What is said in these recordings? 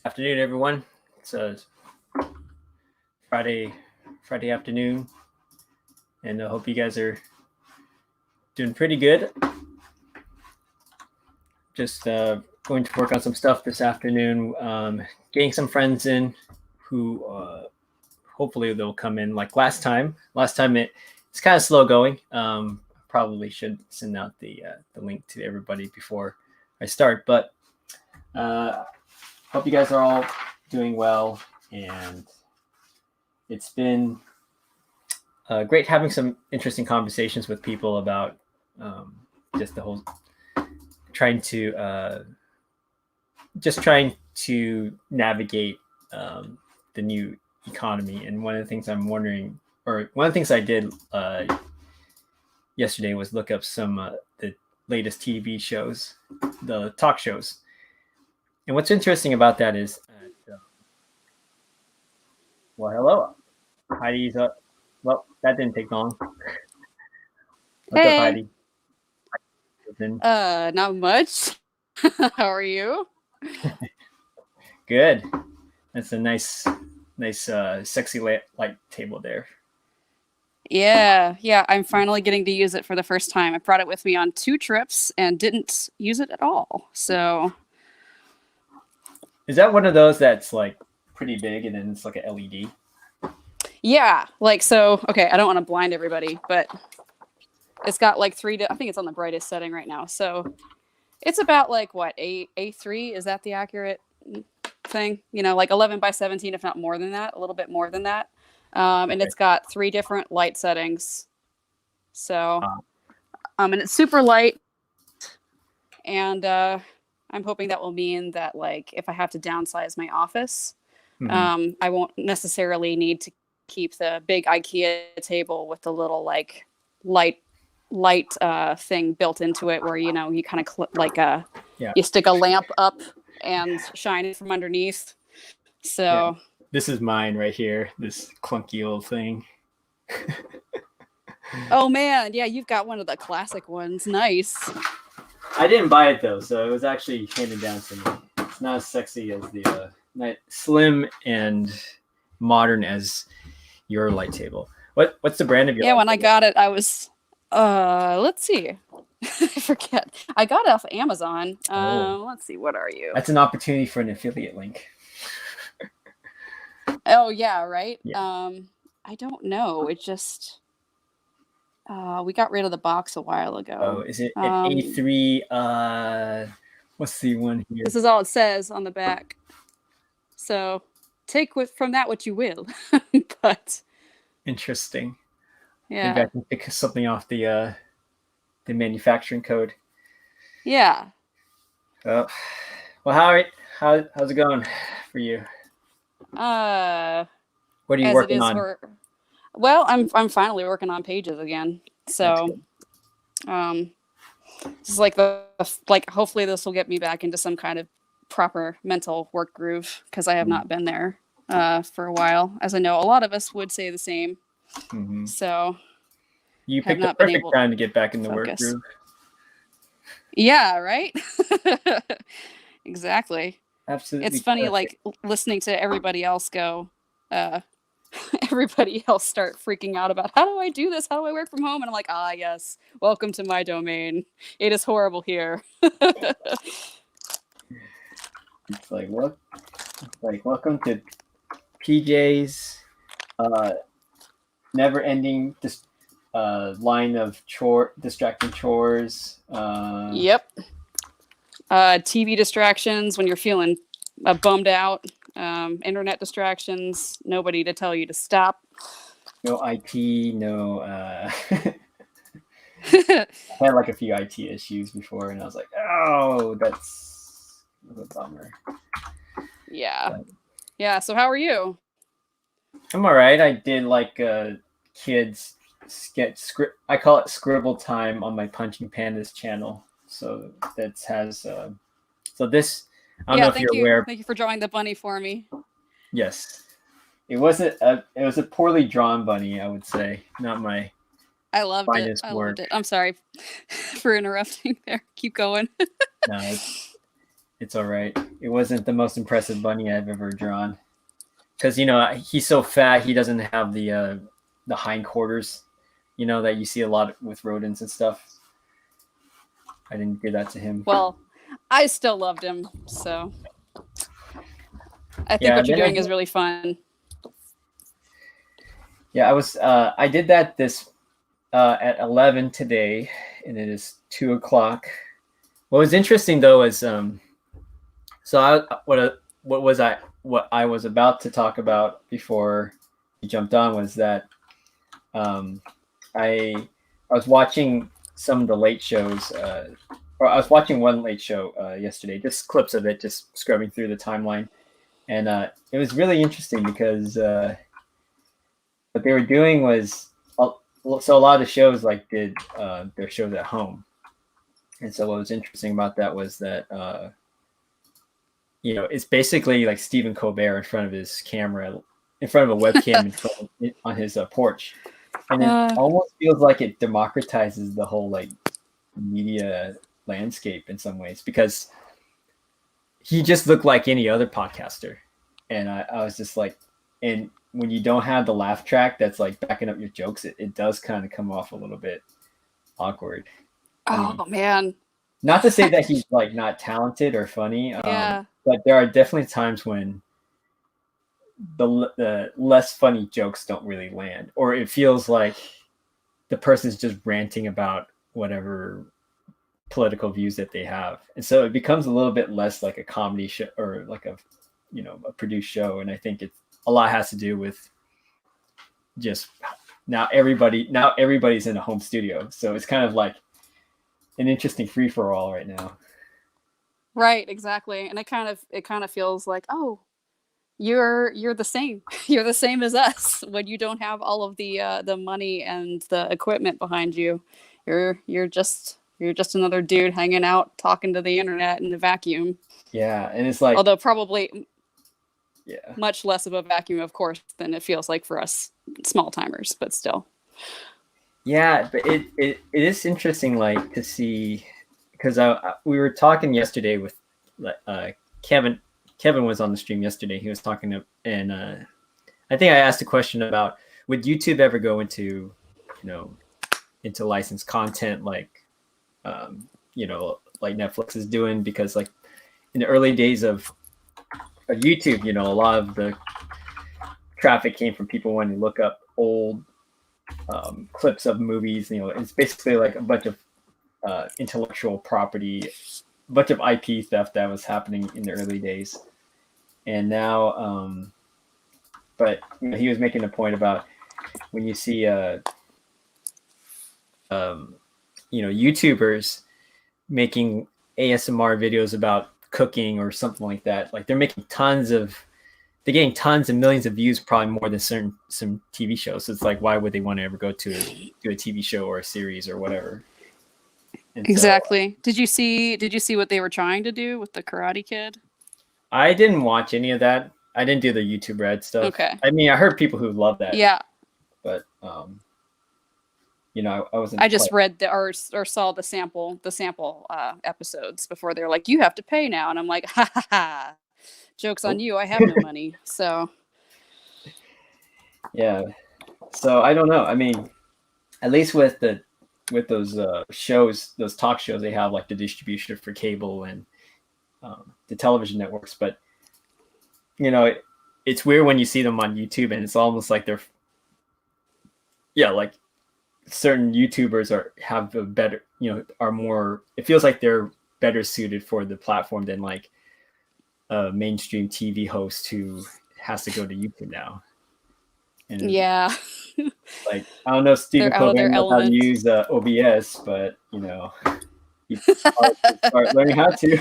Afternoon, everyone. It's Friday, Friday afternoon, and I hope you guys are doing pretty good. Just going to work on some stuff this afternoon, getting some friends in who hopefully they'll come in like last time. Last time it's kind of slow going. Probably should send out the link to everybody before I start, but hope you guys are all doing well, and it's been great having some interesting conversations with people about just the whole trying to navigate the new economy. And one of the things I'm wondering, or one of the things I did yesterday was look up some the latest TV shows, the talk shows. And what's interesting about that is, well, hello, Heidi's up. Well, that didn't take long. What's up, Heidi? Not much. How are you? Good. That's a nice, sexy light table there. Yeah. I'm finally getting to use it for the first time. I brought it with me on 2 trips and didn't use it at all. So, is that one of those that's like pretty big and then it's like a LED? Yeah, okay, I don't want to blind everybody, but it's got like 3, I think it's on the brightest setting right now. So it's about like what, A3? Is that the accurate thing? Like 11 by 17, if not more than that, a little bit more than that. And it's got 3 different light settings. So, and it's super light. And I'm hoping that will mean that like if I have to downsize my office, I won't necessarily need to keep the big IKEA table with the little like light thing built into it, where you kind of you stick a lamp up and shine it from underneath. So this is mine right here, this clunky old thing. Oh man, yeah, you've got one of the classic ones. Nice. I didn't buy it though, so it was actually handed down to me. It's not as sexy as the slim and modern as your light table. What's the brand of your? Yeah, when I got it, I was let's see. I forget. I got it off of Amazon. Let's see, what are you? That's an opportunity for an affiliate link. Oh yeah, right. Yeah. I don't know. It just we got rid of the box a while ago. Oh, is it an A3? What's the one here? This is all it says on the back. So take from that what you will. But interesting. Yeah. Maybe I can pick something off the manufacturing code. Yeah. Oh, well, how's it going for you? What are you working on? Well, I'm finally working on pages again. So, it's like hopefully this will get me back into some kind of proper mental work groove, because I have not been there for a while, as I know a lot of us would say the same. So you picked the perfect time to get back in the work groove. Yeah, right. Exactly. Absolutely. It's funny, like listening to everybody else go. Everybody else start freaking out about, how do I do this? How do I work from home? And I'm like, yes, welcome to my domain. It is horrible here. It's like what? Like welcome to PJ's never-ending line of distracting chores. Yep. TV distractions when you're feeling bummed out. Internet distractions. Nobody to tell you to stop. No IT. No. I had like a few IT issues before, and I was like, oh, that's a bummer. Yeah. Yeah. So how are you? I'm all right. I did like kids sketch script. I call it scribble time on my Punching Pandas channel. So that has so this. I don't know if you're aware. Thank you for drawing the bunny for me. Yes, it was a poorly drawn bunny, I would say. Not my. I loved it. I'm sorry for interrupting there. Keep going. No, It's all right. It wasn't the most impressive bunny I've ever drawn because he's so fat. He doesn't have the hindquarters, that you see a lot with rodents and stuff. I didn't give that to him. Well, I still loved him, so I think Yeah, what you're doing is really fun. Yeah, I did that this at 11 today, and it is 2 o'clock. What was interesting though is what I was about to talk about before you jumped on was that I was watching some of the late shows, or I was watching one late show yesterday, just clips of it, just scrubbing through the timeline, and it was really interesting because what they were doing was so a lot of the shows did their shows at home, and so what was interesting about that was that it's basically like Stephen Colbert in front of his camera, in front of a webcam on his porch, and it almost feels like it democratizes the whole media landscape in some ways because he just looked like any other podcaster, and I was just like, and when you don't have the laugh track that's backing up your jokes, it does kind of come off a little bit awkward. Man. Not to say that he's not talented or funny, Yeah. but there are definitely times when the less funny jokes don't really land, or it feels like the person's just ranting about whatever political views that they have, and so it becomes a little bit less like a comedy show or a produced show. And I think a lot has to do with just now everybody's in a home studio, so it's kind of like an interesting free for all right now. Right, exactly. And it kind of feels like, oh, you're the same. You're the same as us when you don't have all of the money and the equipment behind you. You're just another dude hanging out talking to the internet in the vacuum. Yeah, and it's like, although probably yeah, much less of a vacuum, of course, than it feels like for us small timers, but still. Yeah, but it is interesting to see, because we were talking yesterday with Kevin. Kevin was on the stream yesterday. He was talking to, and I think I asked a question about, would YouTube ever go into licensed content like Netflix is doing, because in the early days of YouTube, a lot of the traffic came from people wanting to look up old clips of movies. It's basically a bunch of intellectual property, a bunch of IP theft that was happening in the early days. And now, but he was making a point about when you see YouTubers making ASMR videos about cooking or something like that, they're getting tons of millions of views, probably more than some TV shows. So it's why would they want to ever go to do a TV show or a series or whatever? And exactly. So, did you see what they were trying to do with the Karate Kid? I didn't watch any of that. I didn't do the YouTube Red stuff. Okay. I mean, I heard people who love that. Yeah. But I wasn't. I just read or saw the sample episodes before. They're like, you have to pay now, and I'm like, ha ha ha. Joke's on you. I have no money. So. Yeah. So I don't know. I mean, at least with those shows, those talk shows, they have the distribution for cable and the television networks. But it's weird when you see them on YouTube, and it's almost like they're, certain YouTubers have a better, are more. It feels like they're better suited for the platform than a mainstream TV host who has to go to YouTube now. And yeah. I don't know if Stephen Colbert knows how to use OBS, but you start learning how to.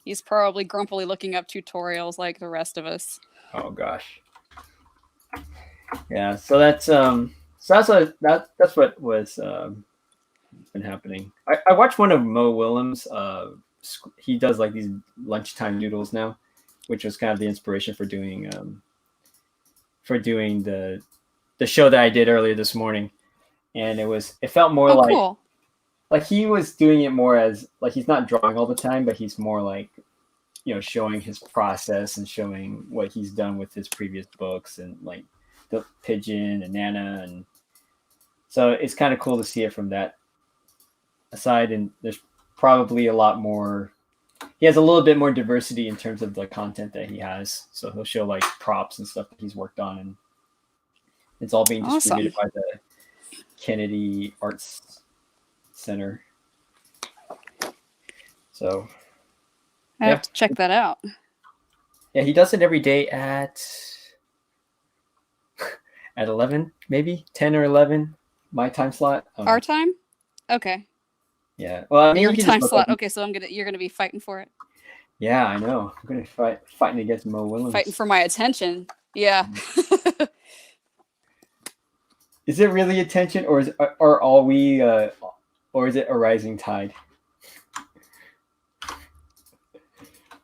He's probably grumpily looking up tutorials like the rest of us. Oh gosh. Yeah, so that's what was been happening. I watched one of Mo Willems. He does these lunchtime noodles now, which was kind of the inspiration for doing the show that I did earlier this morning. And it felt more cool. like he was doing it more as like he's not drawing all the time, but he's more like, showing his process and showing what he's done with his previous books and like the Pigeon and Nana, and so it's kind of cool to see it from that aside. And there's probably a lot more. He has a little bit more diversity in terms of the content that he has. So he'll show like props and stuff that he's worked on, and it's all being distributed by the Kennedy Arts Center. So I have to check that out. Yeah, he does it every day at 11, maybe 10 or 11, my time slot. Our time? Okay. Yeah. Well, I mean, your time slot. Okay, so you're gonna be fighting for it. Yeah, I know. I'm gonna fighting against Mo Willems. Fighting for my attention. Yeah. Is it really attention, or are we, or is it a rising tide?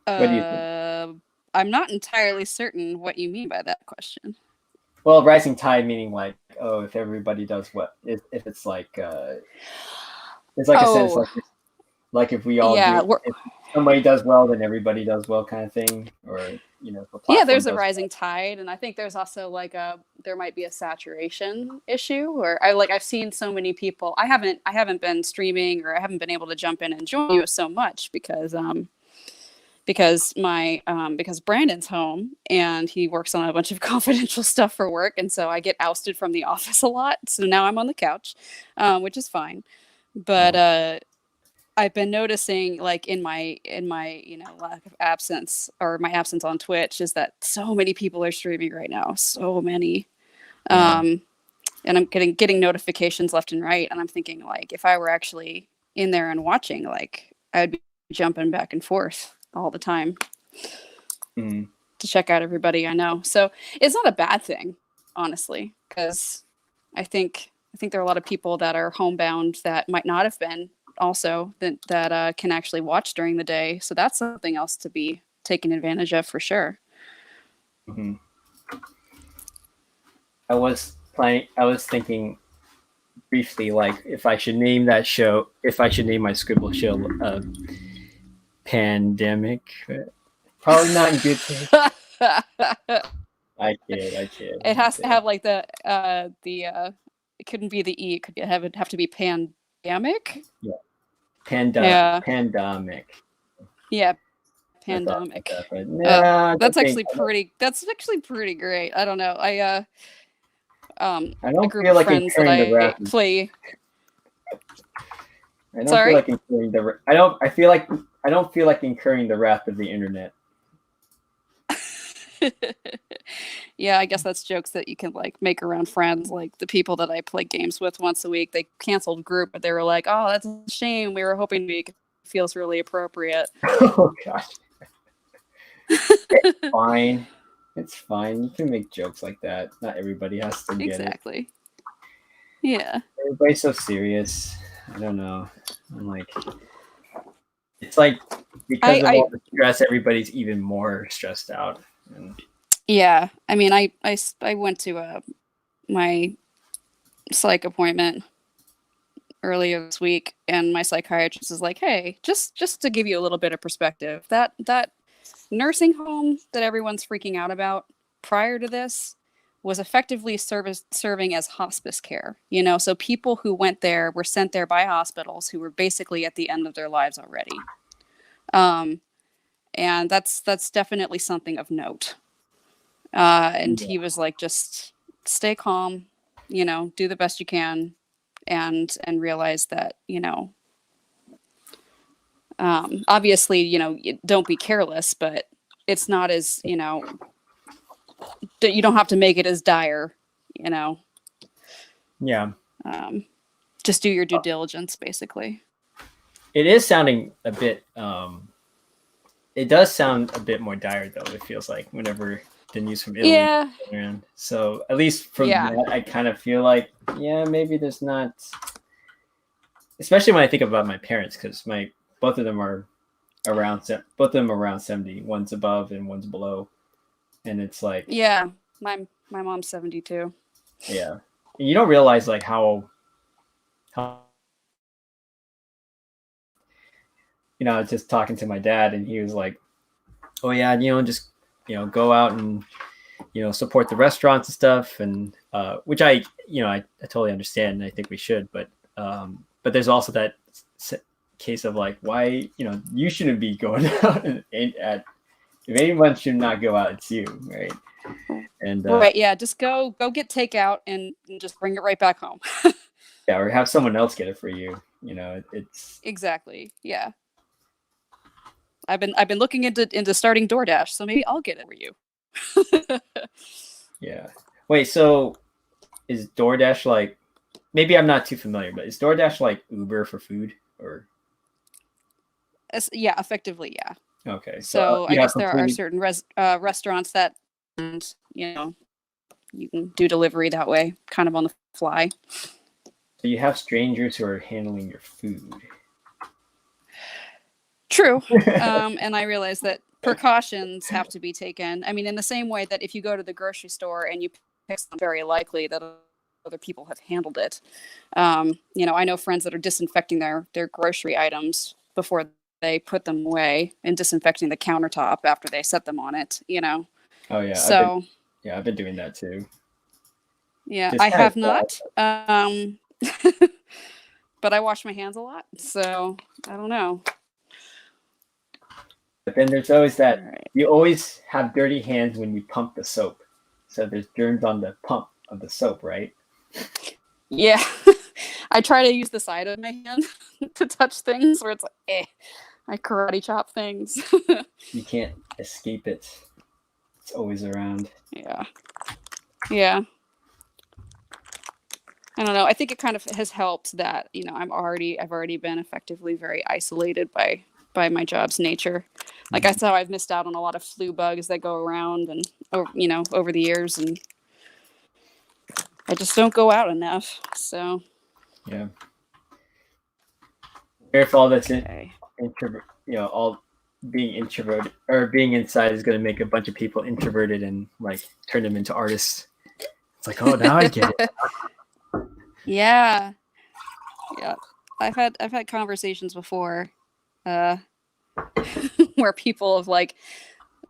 What do you think? I'm not entirely certain what you mean by that question. Well, rising tide meaning like, oh, if everybody does what, if it's like, it's like a sense like if we all do, if somebody does well, then everybody does well, kind of thing, or there's a rising tide, and I think there's also like there might be a saturation issue, or I've seen so many people. I haven't been streaming, or I haven't been able to jump in and join you so much because Brandon's home and he works on a bunch of confidential stuff for work, and so I get ousted from the office a lot. So now I'm on the couch, which is fine. But I've been noticing, like in my lack of absence, or my absence on Twitch, is that so many people are streaming right now. So many. And I'm getting notifications left and right, and I'm thinking, like, if I were actually in there and watching, like, I would be jumping back and forth all the time to check out everybody I know. So it's not a bad thing, honestly, because I think there are a lot of people that are homebound that might not have been also that can actually watch during the day. So that's something else to be taken advantage of for sure. Mm-hmm. I was thinking briefly, like, if I should name my Scribble show Pandemic. Probably not in good taste. I kid. It has to have like the it couldn't be the E, it could have to be pandemic. Yeah. Pandemic. Yeah. Pandemic. That's actually pretty great. I don't know. I don't feel like incurring the wrath. I don't feel like incurring the wrath of the internet. Yeah, I guess that's jokes that you can like make around friends. Like the people that I play games with once a week, they canceled group, but they were like, "Oh, that's a shame. We were hoping it feels really appropriate." Oh gosh. It's fine. It's fine. You can make jokes like that. Not everybody has to get it. Exactly. Yeah. Everybody's so serious. I don't know. I'm like, it's like because of all the stress, everybody's even more stressed out. Yeah, I mean, I went to my psych appointment earlier this week, and my psychiatrist is like, "Hey, just to give you a little bit of perspective, that nursing home that everyone's freaking out about prior to this was effectively serving as hospice care. So people who went there were sent there by hospitals who were basically at the end of their lives already." And that's definitely something of note. And he was like, just stay calm, do the best you can, and realize that, obviously, don't be careless, but it's not as, you don't have to make it as dire, Yeah. Just do your due diligence, basically. It is sounding a bit, it does sound a bit more dire, though, it feels like, whenever the news from Italy comes around. So at least from that, I kind of feel like, maybe there's not, especially when I think about my parents, because both of them are around 70. One's above and one's below, and it's like, yeah, my mom's 72. Yeah, and you don't realize like how I was just talking to my dad, and he was like, "Oh yeah, just go out and support the restaurants and stuff," and which I totally understand, and I think we should, but there's also that case of like, why you shouldn't be going out at if anyone should not go out, it's you, right? And right, yeah, just go get takeout and just bring it right back home. yeah, or have someone else get it for you. It's Exactly. Yeah. I've been looking into starting DoorDash, so maybe I'll get it for you. yeah. Wait, so is DoorDash like? Maybe I'm not too familiar, but is DoorDash like Uber for food, or? Yeah, effectively, yeah. Okay, So I you have guess there are completely. certain restaurants that, and you can do delivery that way, kind of on the fly. So you have strangers who are handling your food. True. And I realize that precautions have to be taken. I mean, in the same way that if you go to the grocery store and you pick something, very likely that other people have handled it. I know friends that are disinfecting their grocery items before they put them away and disinfecting the countertop after they set them on it, Oh yeah, So I've been doing that too. yeah, Just I kind of have not. But I wash my hands a lot, so I don't know. But then there's always that Right. you always have dirty hands when you pump the soap. So there's germs on the pump of the soap, right? Yeah. I try to use the side of my hand to touch things where it's like, I karate chop things. You can't escape it. It's always around. Yeah. Yeah. I don't know. I think it kind of has helped that, I've already been effectively very isolated by my job's nature. Like I saw I've missed out on a lot of flu bugs that go around and over the years, and I just don't go out enough. So Yeah. If all that's okay. introvert, all being introverted or being inside is going to make a bunch of people introverted and like turn them into artists. It's like, oh, now I get it. Yeah. Yeah. I've had conversations before where people have like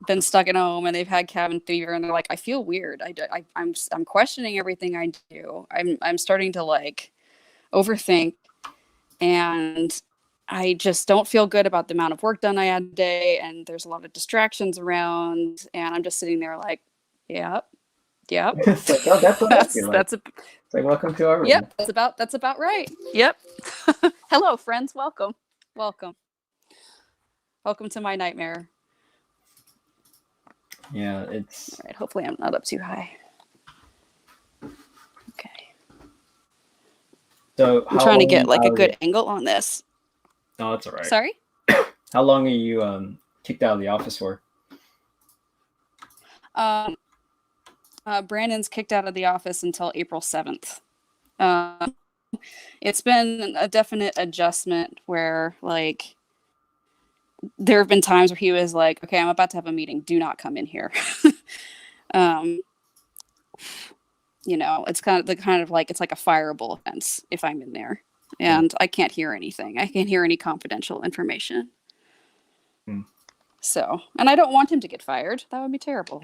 been stuck at home and they've had cabin fever and they're like, I feel weird. I'm questioning everything I do. I'm starting to like overthink, and I just don't feel good about the amount of work done I had today. And there's a lot of distractions around, and I'm just sitting there like, yep. It's like, oh, that's what I feel like. It's like, welcome to our room. Yep, that's about right. Yep. Hello, friends. Welcome to my nightmare. Yeah, it's all right. Hopefully, I'm not up too high. Okay. So I'm trying to get like a good angle on this. No, that's all right. Sorry? How long are you kicked out of the office for? Brandon's kicked out of the office until April 7th. It's been a definite adjustment where like there have been times where he was like, okay, I'm about to have a meeting. Do not come in here. It's kind of like it's like a fireable offense if I'm in there, and I can't hear anything. I can't hear any confidential information. So, and I don't want him to get fired. That would be terrible.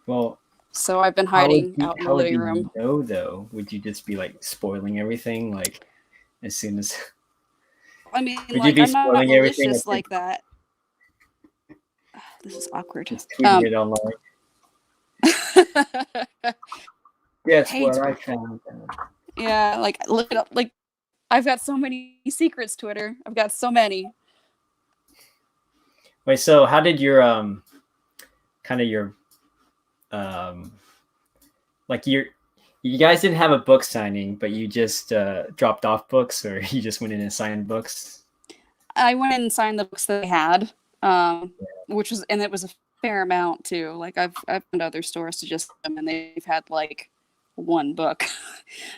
Well, so I've been hiding out in the living room. No, though, would you just be like spoiling everything like as soon as? I mean, would like, you be I'm spoiling not malicious like that. This is awkward. Just tweeting it online. That's what I found. Yeah, like look it up. Like I've got so many secrets, Twitter. I've got so many. Wait, so how did your kind of your like you guys didn't have a book signing, but you just dropped off books, or you just went in and signed books? I went in and signed the books that I had, which was, and it was a fair amount too. Like I've found other stores to just them, and they've had like one book,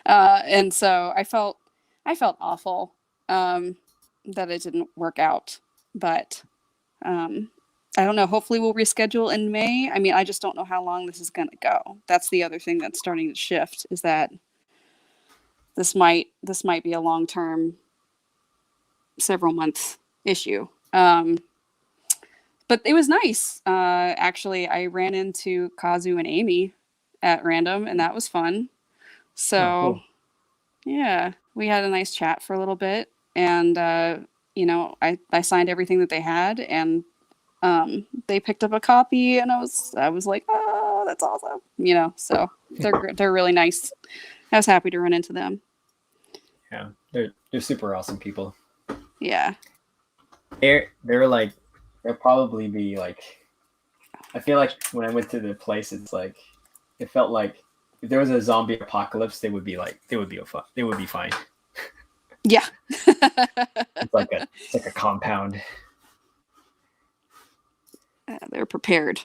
and so I felt awful that it didn't work out, but I don't know. Hopefully we'll reschedule in May. I mean, I just don't know how long this is going to go. That's the other thing that's starting to shift, is that this might be a long-term, several month issue. But it was nice. Actually, I ran into Kazu and Amy at random, and that was fun. Oh, So, cool. yeah, we had a nice chat for a little bit, and I signed everything that they had, and they picked up a copy, and I was like, oh, that's awesome. So they're really nice. I was happy to run into them. Yeah, they're super awesome people. Yeah. They're like they'll probably be like. I feel like when I went to the place, it's like it felt like if there was a zombie apocalypse, they would be fine. Yeah. It's like a compound. They're prepared.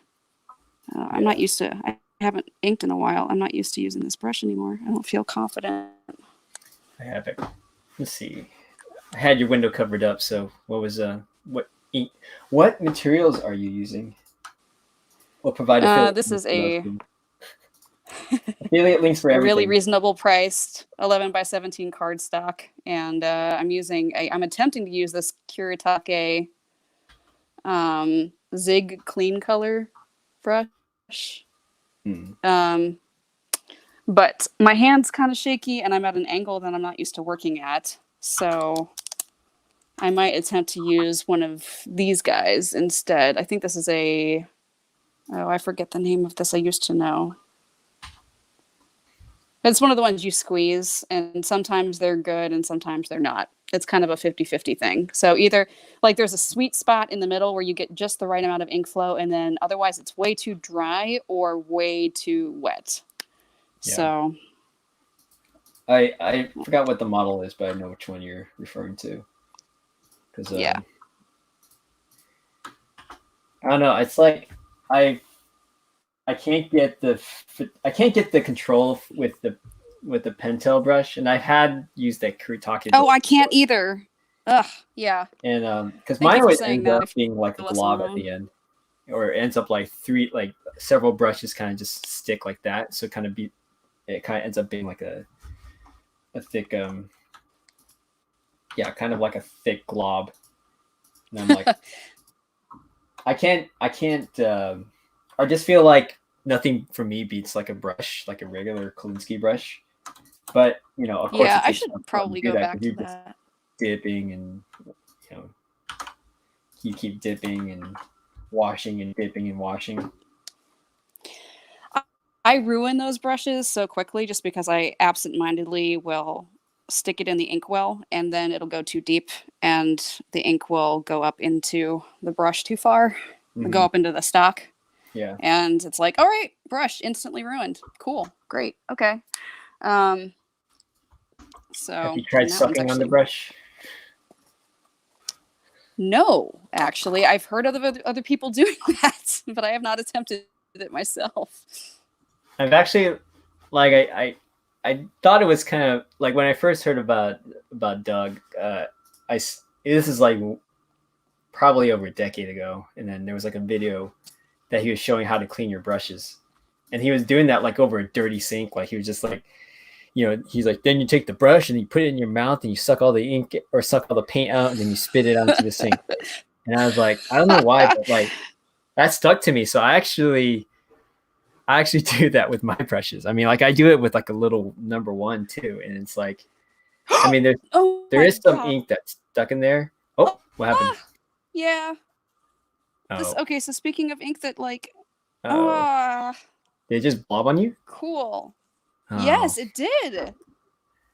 I'm not used to. I haven't inked in a while. I'm not used to using this brush anymore. I don't feel confident. I have it. Let's see. I had your window covered up. So what materials are you using? We'll provide affiliate This is a affiliate links for a really everything. reasonable priced 11 by 17 cardstock, and I'm attempting to use this Kuretake Zig Clean Color brush. But my hand's kind of shaky, and I'm at an angle that I'm not used to working at. So I might attempt to use one of these guys instead. I think this is I forget the name of this. I used to know. It's one of the ones you squeeze, and sometimes they're good and sometimes they're not. It's kind of a 50-50 thing. So either like there's a sweet spot in the middle where you get just the right amount of ink flow, and then otherwise it's way too dry or way too wet. Yeah. So I forgot what the model is, but I know which one you're referring to. Because yeah. I don't know. It's like I can't get the control with the Pentel brush, and I've had used that Kuretake. Oh, I can't either. Ugh, yeah. And because Thank mine you for always saying ends that. up being like a Less glob at alone. the end, or it ends up like several brushes kind of just stick like that. So it kind of ends up being like a thick kind of like a thick glob. And I'm like, I can't. I just feel like nothing for me beats like a brush, like a regular Kolinsky brush. But of course, Yeah, I should probably go back to just that. dipping, and you keep dipping and washing and dipping and washing. I ruin those brushes so quickly just because I absentmindedly will stick it in the inkwell, and then it'll go too deep, and the ink will go up into the brush too far, go up into the stock. Yeah. And it's like, all right, brush instantly ruined. Cool, great, okay. So have you tried sucking on the brush? No, actually, I've heard of other people doing that, but I have not attempted it myself. I've actually, like, I thought it was kind of like when I first heard about Doug. This is like probably over a decade ago, and then there was like a video that he was showing how to clean your brushes, and he was doing that like over a dirty sink. Like he was just like, he's like, then you take the brush and you put it in your mouth and you suck all the ink or suck all the paint out, and then you spit it onto the sink. And I was like, I don't know why, but like that stuck to me. So I actually do that with my brushes. I mean, like I do it with like a little number 1 too, and it's like, I mean, there is some ink that's stuck in there. Oh, what happened? Yeah. Oh. Okay, so speaking of ink that like, did it just blob on you? Cool. Oh. Yes, it did.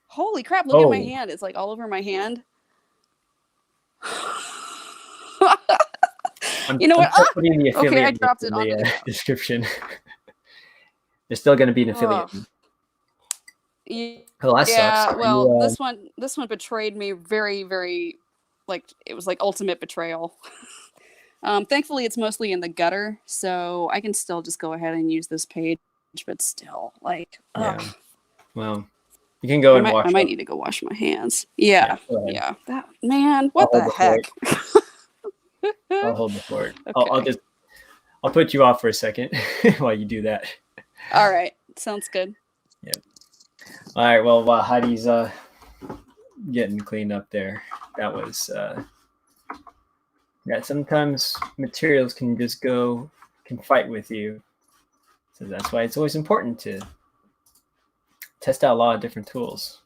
Holy crap! Look at my hand. It's like all over my hand. You know what? Putting the affiliate okay, I dropped it on the description. There's still going to be an affiliate. Oh, that sucks. Well, this one betrayed me very, very, like it was like ultimate betrayal. Thankfully, it's mostly in the gutter, so I can still just go ahead and use this page. But still, like, yeah. Well, you can go and wash. I might need to go wash my hands. Yeah. That man, what the heck? I'll hold the fort. Okay. I'll put you off for a second while you do that. All right, sounds good. Yep. All right. Well, while Heidi's getting cleaned up there, that was Yeah, sometimes materials can fight with you. So that's why it's always important to test out a lot of different tools.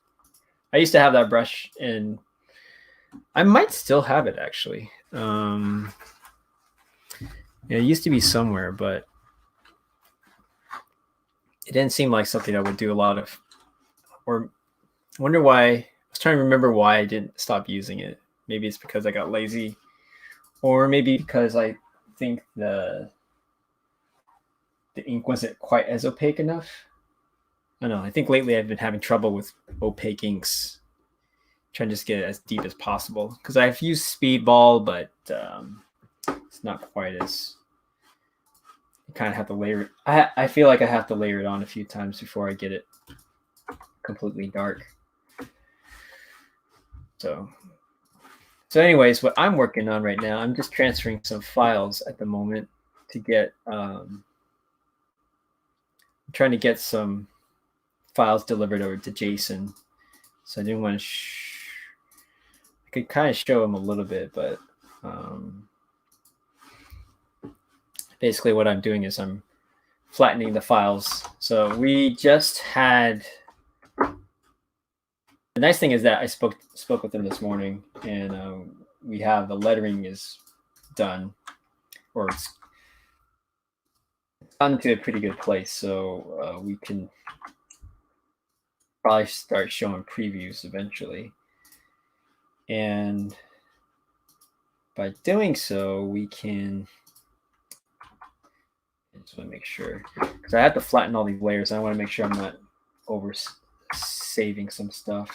I used to have that brush, and I might still have it actually. It used to be somewhere, but it didn't seem like something I would do a lot of. Or I wonder why. I was trying to remember why I didn't stop using it. Maybe it's because I got lazy, or maybe because I think the ink wasn't quite as opaque enough. I don't know. I think lately I've been having trouble with opaque inks, trying to just get it as deep as possible. Because I've used Speedball, but it's not quite as. You kind of have to layer it. I feel like I have to layer it on a few times before I get it completely dark. So anyways, what I'm working on right now, I'm just transferring some files at the moment to get. I'm trying to get some files delivered over to Jason. So I didn't want to. I could kind of show him a little bit, but basically what I'm doing is I'm flattening the files. So we just had. The nice thing is that I spoke with him this morning, and we have the lettering is done, or it's gotten to a pretty good place. So we can probably start showing previews eventually. And by doing so, we can. I just want to make sure, because I have to flatten all these layers. I want to make sure I'm not over saving some stuff.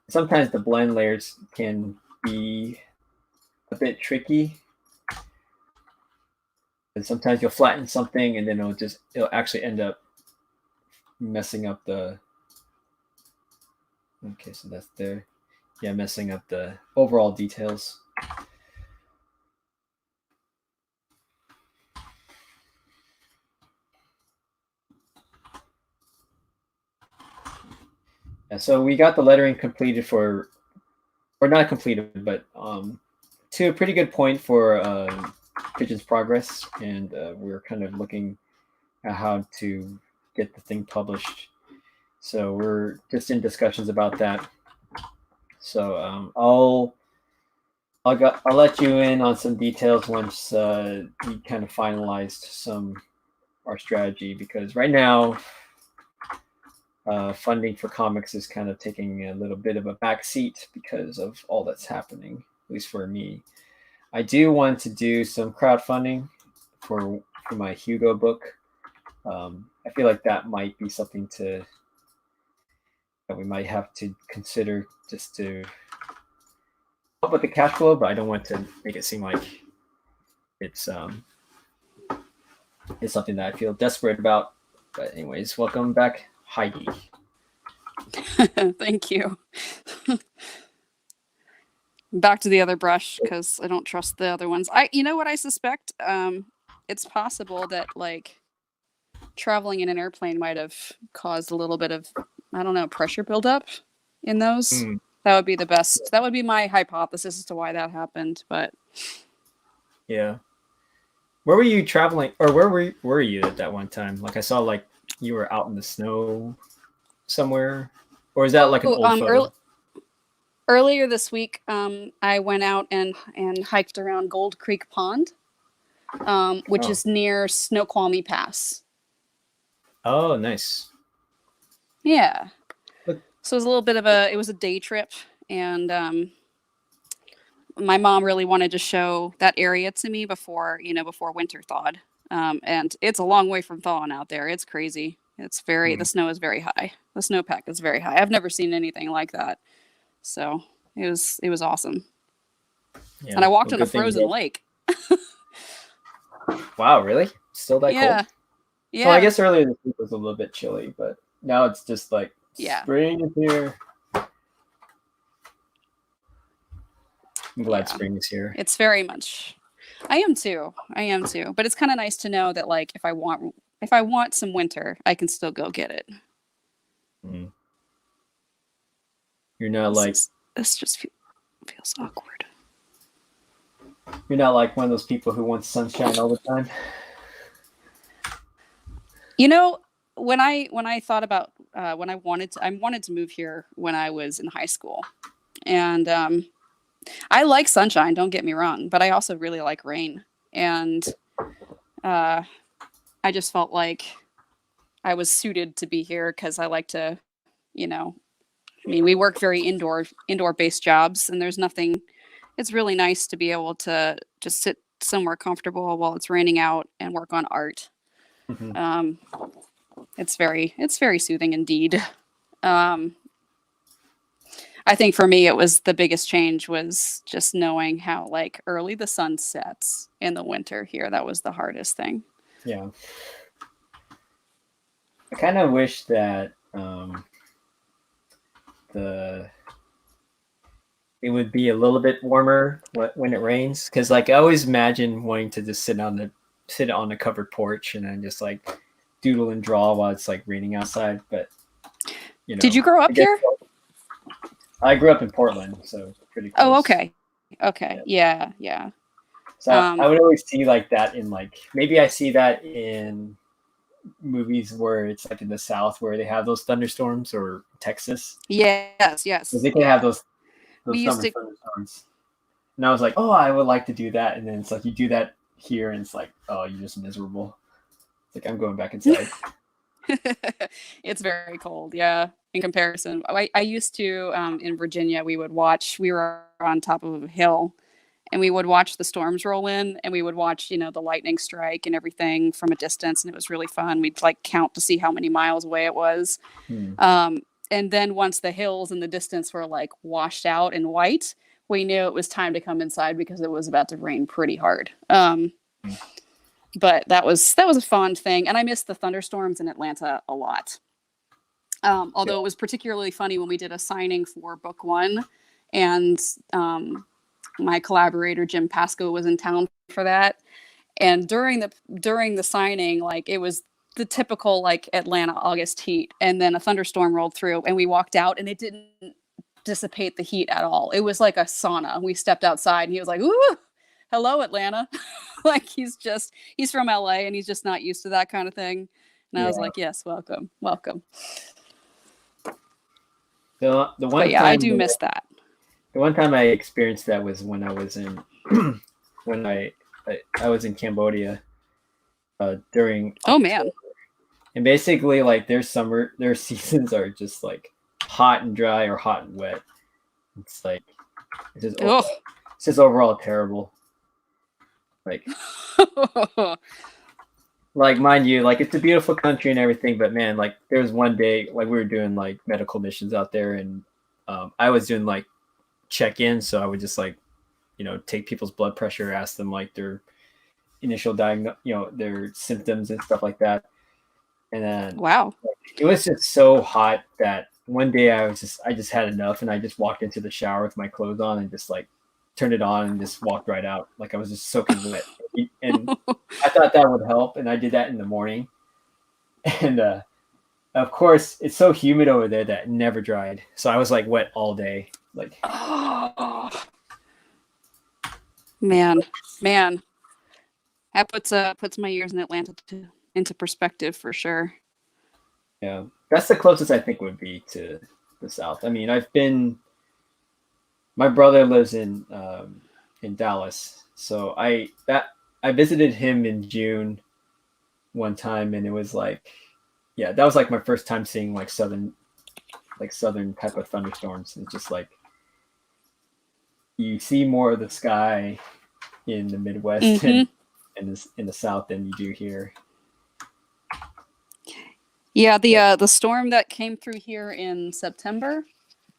Sometimes the blend layers can be a bit tricky. And sometimes you'll flatten something and then it'll actually end up messing up the. Okay, so that's there. Yeah, messing up the overall details. Yeah, so we got the lettering completed or not completed, but to a pretty good point for Pigeon's Progress, and we're kind of looking at how to get the thing published. So we're just in discussions about that. So I'll let you in on some details once we kind of finalized our strategy, because right now funding for comics is kind of taking a little bit of a backseat because of all that's happening, at least for me. I do want to do some crowdfunding for my Hugo book. I feel like that might be something that we might have to consider just to help with the cash flow, but I don't want to make it seem like it's something that I feel desperate about. But anyways, welcome back, Heidi. Thank you. Back to the other brush, because I don't trust the other ones. You know what I suspect? It's possible that like traveling in an airplane might have caused a little bit of, I don't know, pressure buildup in those. That would be the best. That would be my hypothesis as to why that happened. But yeah, where were you traveling, or where were you at that one time? Like I saw, like you were out in the snow somewhere, or is that like an old photo? Earlier this week, I went out and hiked around Gold Creek Pond, which is near Snoqualmie Pass. Oh, nice. Yeah. So it was a little bit of it was a day trip, and my mom really wanted to show that area to me before winter thawed. And it's a long way from thawing out there. It's crazy. It's the snow is very high. The snowpack is very high. I've never seen anything like that. So it was awesome. Yeah, and I walked on a frozen lake. Wow, really? Still that cold? Yeah. Well, I guess earlier this week was a little bit chilly, but now it's just like spring is here. I'm glad spring is here. It's very much. I am too. But it's kind of nice to know that, like, if I want some winter, I can still go get it. Mm. You're not this just feels awkward. You're not like one of those people who wants sunshine all the time. You know, when I thought about when I wanted to move here when I was in high school, and I like sunshine. Don't get me wrong, but I also really like rain, and uh, I just felt like I was suited to be here because I like to, you know, I mean, we work very indoor based jobs, and there's nothing. It's really nice to be able to just sit somewhere comfortable while it's raining out and work on art. Mhm. Um, it's very soothing indeed. Um, I think for me, it was the biggest change was just knowing how like early the sun sets in the winter here. That was the hardest thing. Yeah, I kind of wish that the it would be a little bit warmer when it rains, because like I always imagine wanting to just sit on the covered porch and then just like doodle and draw while it's like raining outside. But Did you grow I up guess here? I grew up in Portland, so pretty Oh, close. okay. Okay. Yeah. Yeah, yeah. So I Um, would always see like that in like maybe I see that in movies where it's like in the South where they have those thunderstorms, or Texas, yes, because yes. they can have Yeah. those We used summer to thunderstorms. And I was like, oh, I would like to do that. And then it's like you do that here, and it's like, oh, you're just miserable. It's like I'm going back inside. It's very cold, yeah, in comparison. I used to in Virginia, we were on top of a hill and we would watch the storms roll in and we would watch, the lightning strike and everything from a distance and it was really fun. We'd like count to see how many miles away it was. Hmm. Um, and then once the hills in the distance were like washed out in white, we knew it was time to come inside because it was about to rain pretty hard. But that was a fun thing, and I missed the thunderstorms in Atlanta a lot. Yeah. Although it was particularly funny when we did a signing for book one, and my collaborator Jim Pasco was in town for that. And during the signing, like it was the typical like Atlanta August heat, and then a thunderstorm rolled through, and we walked out, and it didn't dissipate the heat at all. It was like a sauna. We stepped outside, and he was like, "Ooh, hello, Atlanta." Like he's from LA, and he's just not used to that kind of thing. And I was Yeah. like, "Yes, welcome, welcome." The But one yeah, I time do miss that. the one time I experienced that was when I was in when I was in Cambodia during Oh October. man. And basically like their seasons are just like hot and dry or hot and wet. It's like it's just Oh. it's just overall terrible. Like like mind you, like it's a beautiful country and everything, but man, like there was one day like we were doing like medical missions out there, and I was doing like check-in, so I would just like take people's blood pressure, ask them like their initial their symptoms and stuff like that. And then Wow. it was just so hot that one day I just had enough, and I just walked into the shower with my clothes on and just like turned it on and just walked right out. Like I was just soaking wet. And I thought that would help, and I did that in the morning. And of course, it's so humid over there that it never dried. So I was like wet all day. Like Oh, man, man, that puts my years in Atlanta into perspective for sure. yeah, that's the closest I think would be to the South. I mean, my brother lives in Dallas, so I visited him in June one time, and it was like, yeah, that was like my first time seeing like southern type of thunderstorms. It's just like you see more of the sky in the Midwest Hmm. and in the South than you do here. Yeah, the But, the storm that came through here in September.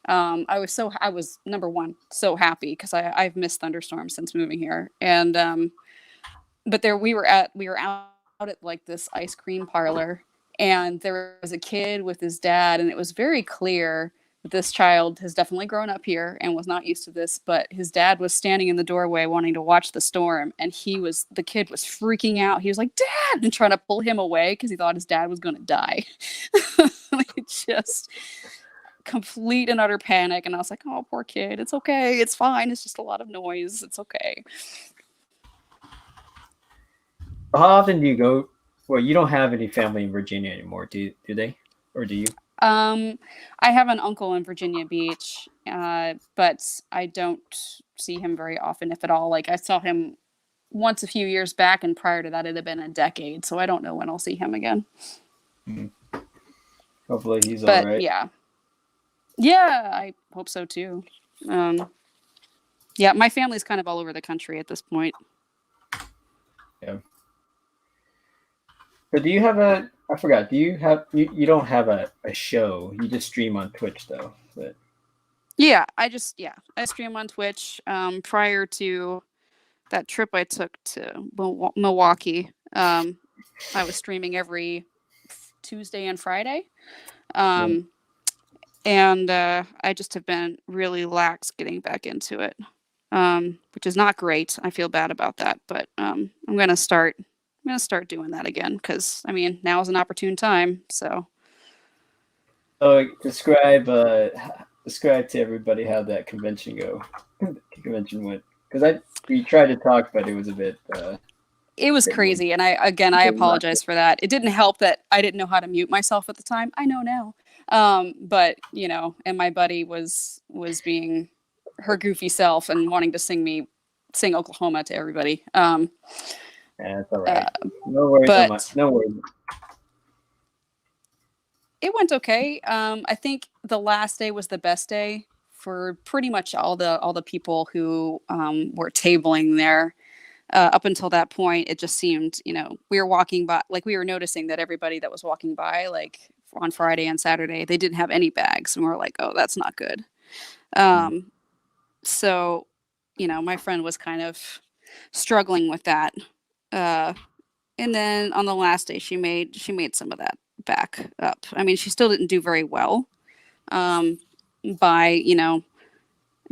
I was number one so happy because I've missed thunderstorms since moving here, and but there we were out at like this ice cream parlor, and there was a kid with his dad, and it was very clear that this child has definitely grown up here and was not used to this, but his dad was standing in the doorway wanting to watch the storm, and the kid was freaking out. He was like, "Dad!" and trying to pull him away because he thought his dad was going to die. Like, just complete and utter panic, and I was like, "Oh, poor kid. It's okay. It's fine. It's just a lot of noise. It's okay." How often do you go? Well, you don't have any family in Virginia anymore, do they? Or do you? I have an uncle in Virginia Beach, but I don't see him very often, if at all. Like I saw him once a few years back, and prior to that, it had been a decade. So I don't know when I'll see him again. Mm. Hopefully he's all But right. yeah, I hope so too. Yeah, my family's kind of all over the country at this point. Yeah. But do you have a? I forgot. Do you have? You don't have a show. You just stream on Twitch though. But Yeah, I stream on Twitch. Prior to that trip I took to Milwaukee, I was streaming every Tuesday and Friday. yeah. And I just have been really lax getting back into it, which is not great. I feel bad about that, but I'm gonna start. I'm gonna start doing that again because I mean now is an opportune time. So So describe to everybody how that convention convention went, because we tried to talk, but it was a bit. it was crazy, and I apologize for that. It didn't help that I didn't know how to mute myself at the time. I know now, but you know, and my buddy was being her goofy self and wanting to sing Oklahoma to everybody. Yeah, it's all right. No worries so much. No worries. It went okay. I think the last day was the best day for pretty much all the people who were tabling there. Up until that point, it just seemed, you know, we were walking by, like we were noticing that everybody that was walking by, like on Friday and Saturday, they didn't have any bags, and we were like, oh, that's not good. So, you know, my friend was kind of struggling with that. And then on the last day, she made some of that back up. I mean, she still didn't do very well, by, you know,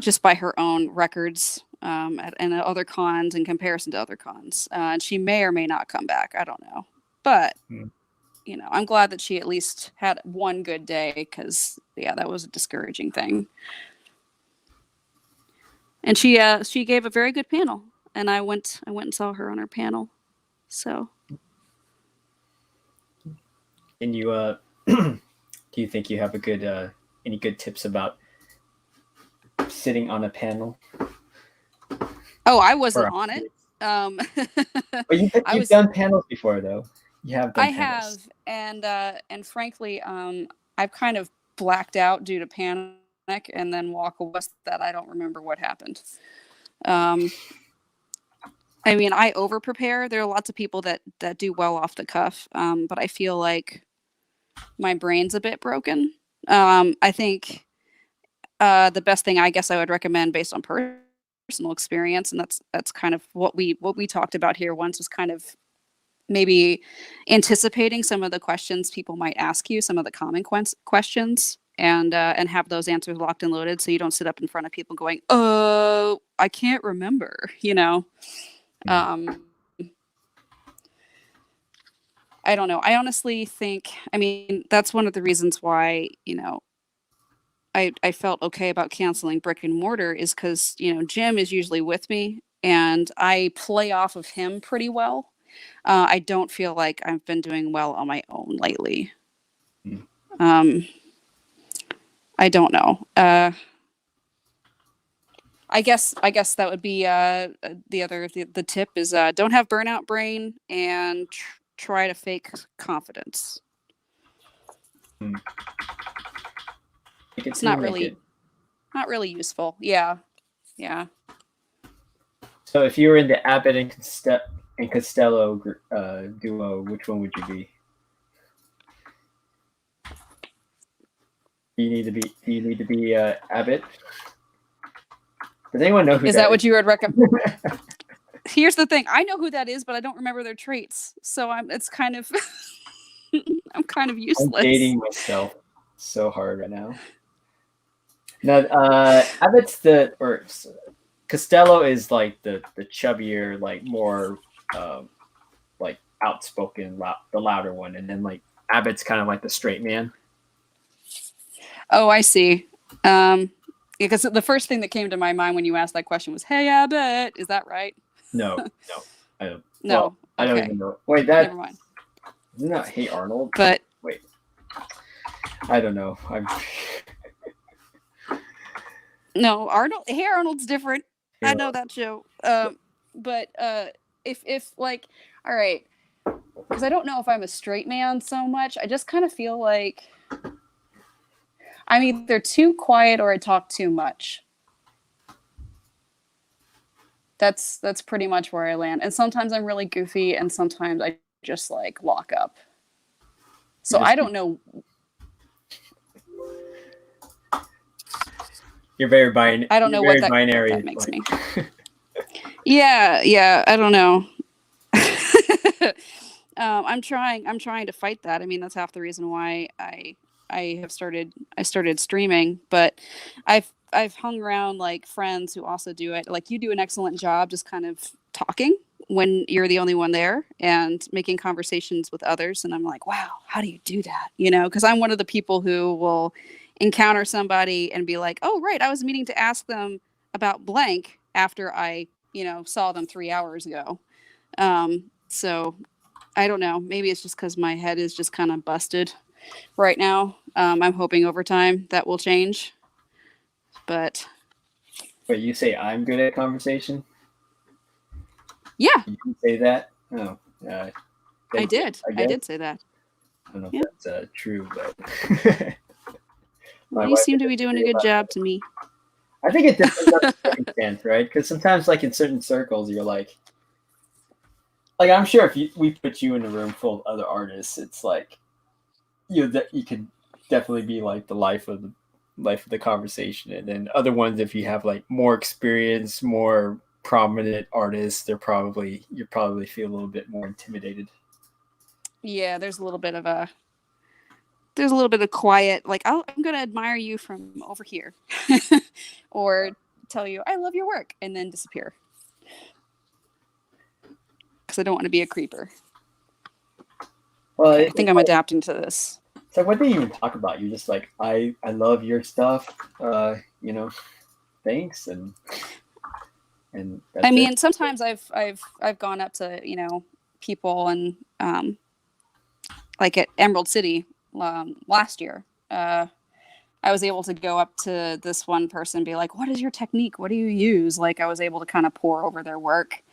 just by her own records, and other cons in comparison to other cons. And she may or may not come back. I don't know, but you know, I'm glad that she at least had one good day, because yeah, that was a discouraging thing. And she gave a very good panel, and I went and saw her on her panel. So. And you do you think you have a good any good tips about sitting on a panel? Oh, I wasn't on it. But you've done panels before, though. You have done panels. And frankly, I've kind of blacked out due to panic, and then walk away that I don't remember what happened. I mean, I over prepare. There are lots of people that do well off the cuff, but I feel like my brain's a bit broken. I think the best thing I guess I would recommend, based on personal experience, and that's kind of what we talked about here once, was kind of maybe anticipating some of the questions people might ask you, some of the common questions, and have those answers locked and loaded, so you don't sit up in front of people going, "Oh, I can't remember," you know. I don't know. I honestly think, I mean, that's one of the reasons why, you know, I felt okay about canceling brick and mortar, is because, you know, Jim is usually with me and I play off of him pretty well. I don't feel like I've been doing well on my own lately. I don't know. I guess that would be the tip is don't have burnout brain, and try to fake confidence. It's not really useful. Yeah. So if you were in the Abbott and Costello duo, which one would you be? Do you need to be Abbott? Does anyone know who is that? What you would recommend? Here's the thing: I know who that is, but I don't remember their traits. So it's kind of I'm kind of useless. I'm dating myself so hard right now. No, Abbott's Costello is like the chubbier, like more like outspoken, the louder one, and then like Abbott's kind of like the straight man. Oh, I see. Because the first thing that came to my mind when you asked that question was, "Hey, Abbott," is that right? No, I don't. No. I don't Okay. even know. Wait, that Never mind. isn't that Hey Arnold? But Wait, I don't know. I'm no, Arnold. Hey Arnold's different. I know that show. But if like, all right, because I don't know if I'm a straight man so much. I just kind of feel like I'm either too quiet or I talk too much. That's pretty much where I land. And sometimes I'm really goofy, and sometimes I just like lock up. So I don't know. You're very binary. I don't know what that makes me. Yeah. I don't know. I'm trying to fight that. I mean, that's half the reason why I started streaming. But I've hung around like friends who also do it. Like you do an excellent job, just kind of talking when you're the only one there and making conversations with others. And I'm like, wow, how do you do that? You know, because I'm one of the people who will encounter somebody and be like, oh right, I was meaning to ask them about blank after I saw them 3 hours ago. So I don't know. Maybe it's just because my head is just kind of busted right now. I'm hoping over time that will change. But you say I'm good at conversation? yeah, You can say that? Oh, I did. I did say that. I don't know if that's true, but well, you seem to be doing a good job to me. I think it depends on the circumstance, right? Because sometimes, like in certain circles, you're like I'm sure if we put you in a room full of other artists, it's like you could definitely be like the life of the conversation, and then other ones, if you have like more experience, more prominent artists, you probably feel a little bit more intimidated. Yeah, there's a little bit of quiet, like I'm gonna admire you from over here, or tell you I love your work and then disappear because I don't want to be a creeper. Well, okay, I think I'm adapting to this. So what do you even talk about? You're just like, I love your stuff, thanks, and that's I mean, sometimes I've gone up to people and like at Emerald City last year. I was able to go up to this one person and be like, what is your technique? What do you use? Like I was able to kind of pour over their work.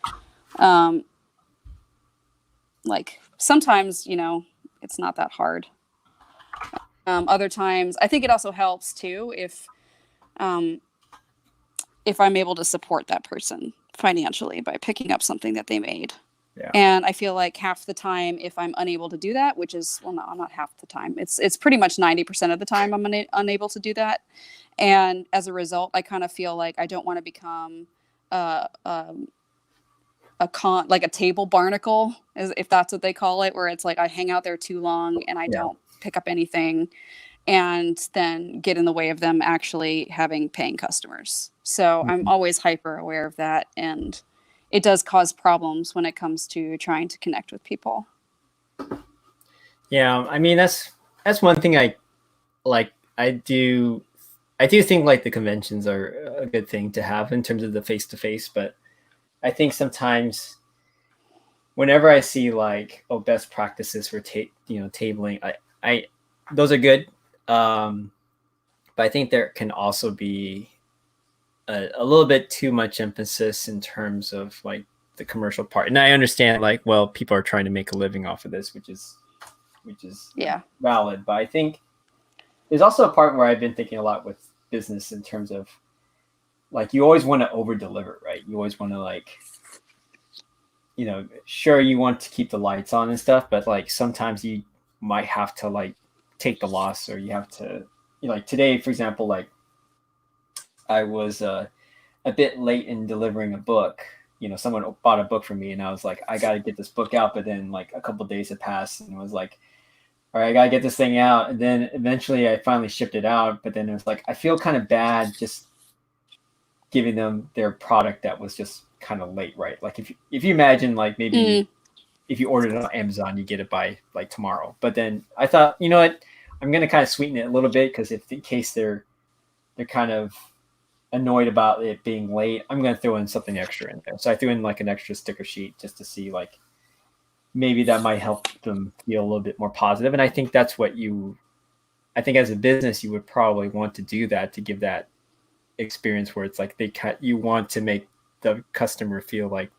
Like sometimes, it's not that hard. Other times, I think it also helps too if I'm able to support that person financially by picking up something that they made. Yeah. And I feel like half the time, if I'm unable to do that, which is, well, no, not half the time. It's pretty much 90% of the time I'm unable to do that. And as a result, I kind of feel like I don't want to become like a table barnacle, if that's what they call it, where it's like I hang out there too long and I don't pick up anything and then get in the way of them actually having paying customers. So I'm always hyper aware of that. And it does cause problems when it comes to trying to connect with people. Yeah, I mean that's one thing I like. I do think like the conventions are a good thing to have in terms of the face to face, but I think sometimes whenever I see like best practices for tabling, I those are good, but I think there can also be a little bit too much emphasis in terms of like the commercial part. And I understand like, well, people are trying to make a living off of this, which is valid. But I think there's also a part where I've been thinking a lot with business in terms of like, you always want to over deliver, right? You always want to like, sure, you want to keep the lights on and stuff, but like sometimes you might have to like take the loss, or you have to, like today, for example, like I was a bit late in delivering a book. Someone bought a book for me, and I was like, I got to get this book out. But then like a couple of days had passed, and it was like, all right, I got to get this thing out. And then eventually I finally shipped it out. But then it was like, I feel kind of bad just giving them their product that was just kind of late, right? Like if you imagine like maybe if you ordered it on Amazon, you get it by like tomorrow. But then I thought, you know what, I'm going to kind of sweeten it a little bit, because if in case they're kind of annoyed about it being late, I'm going to throw in something extra in there. So I threw in like an extra sticker sheet just to see like, maybe that might help them feel a little bit more positive. And I think that's what I think as a business, you would probably want to do that, to give that experience where it's like you want to make the customer feel like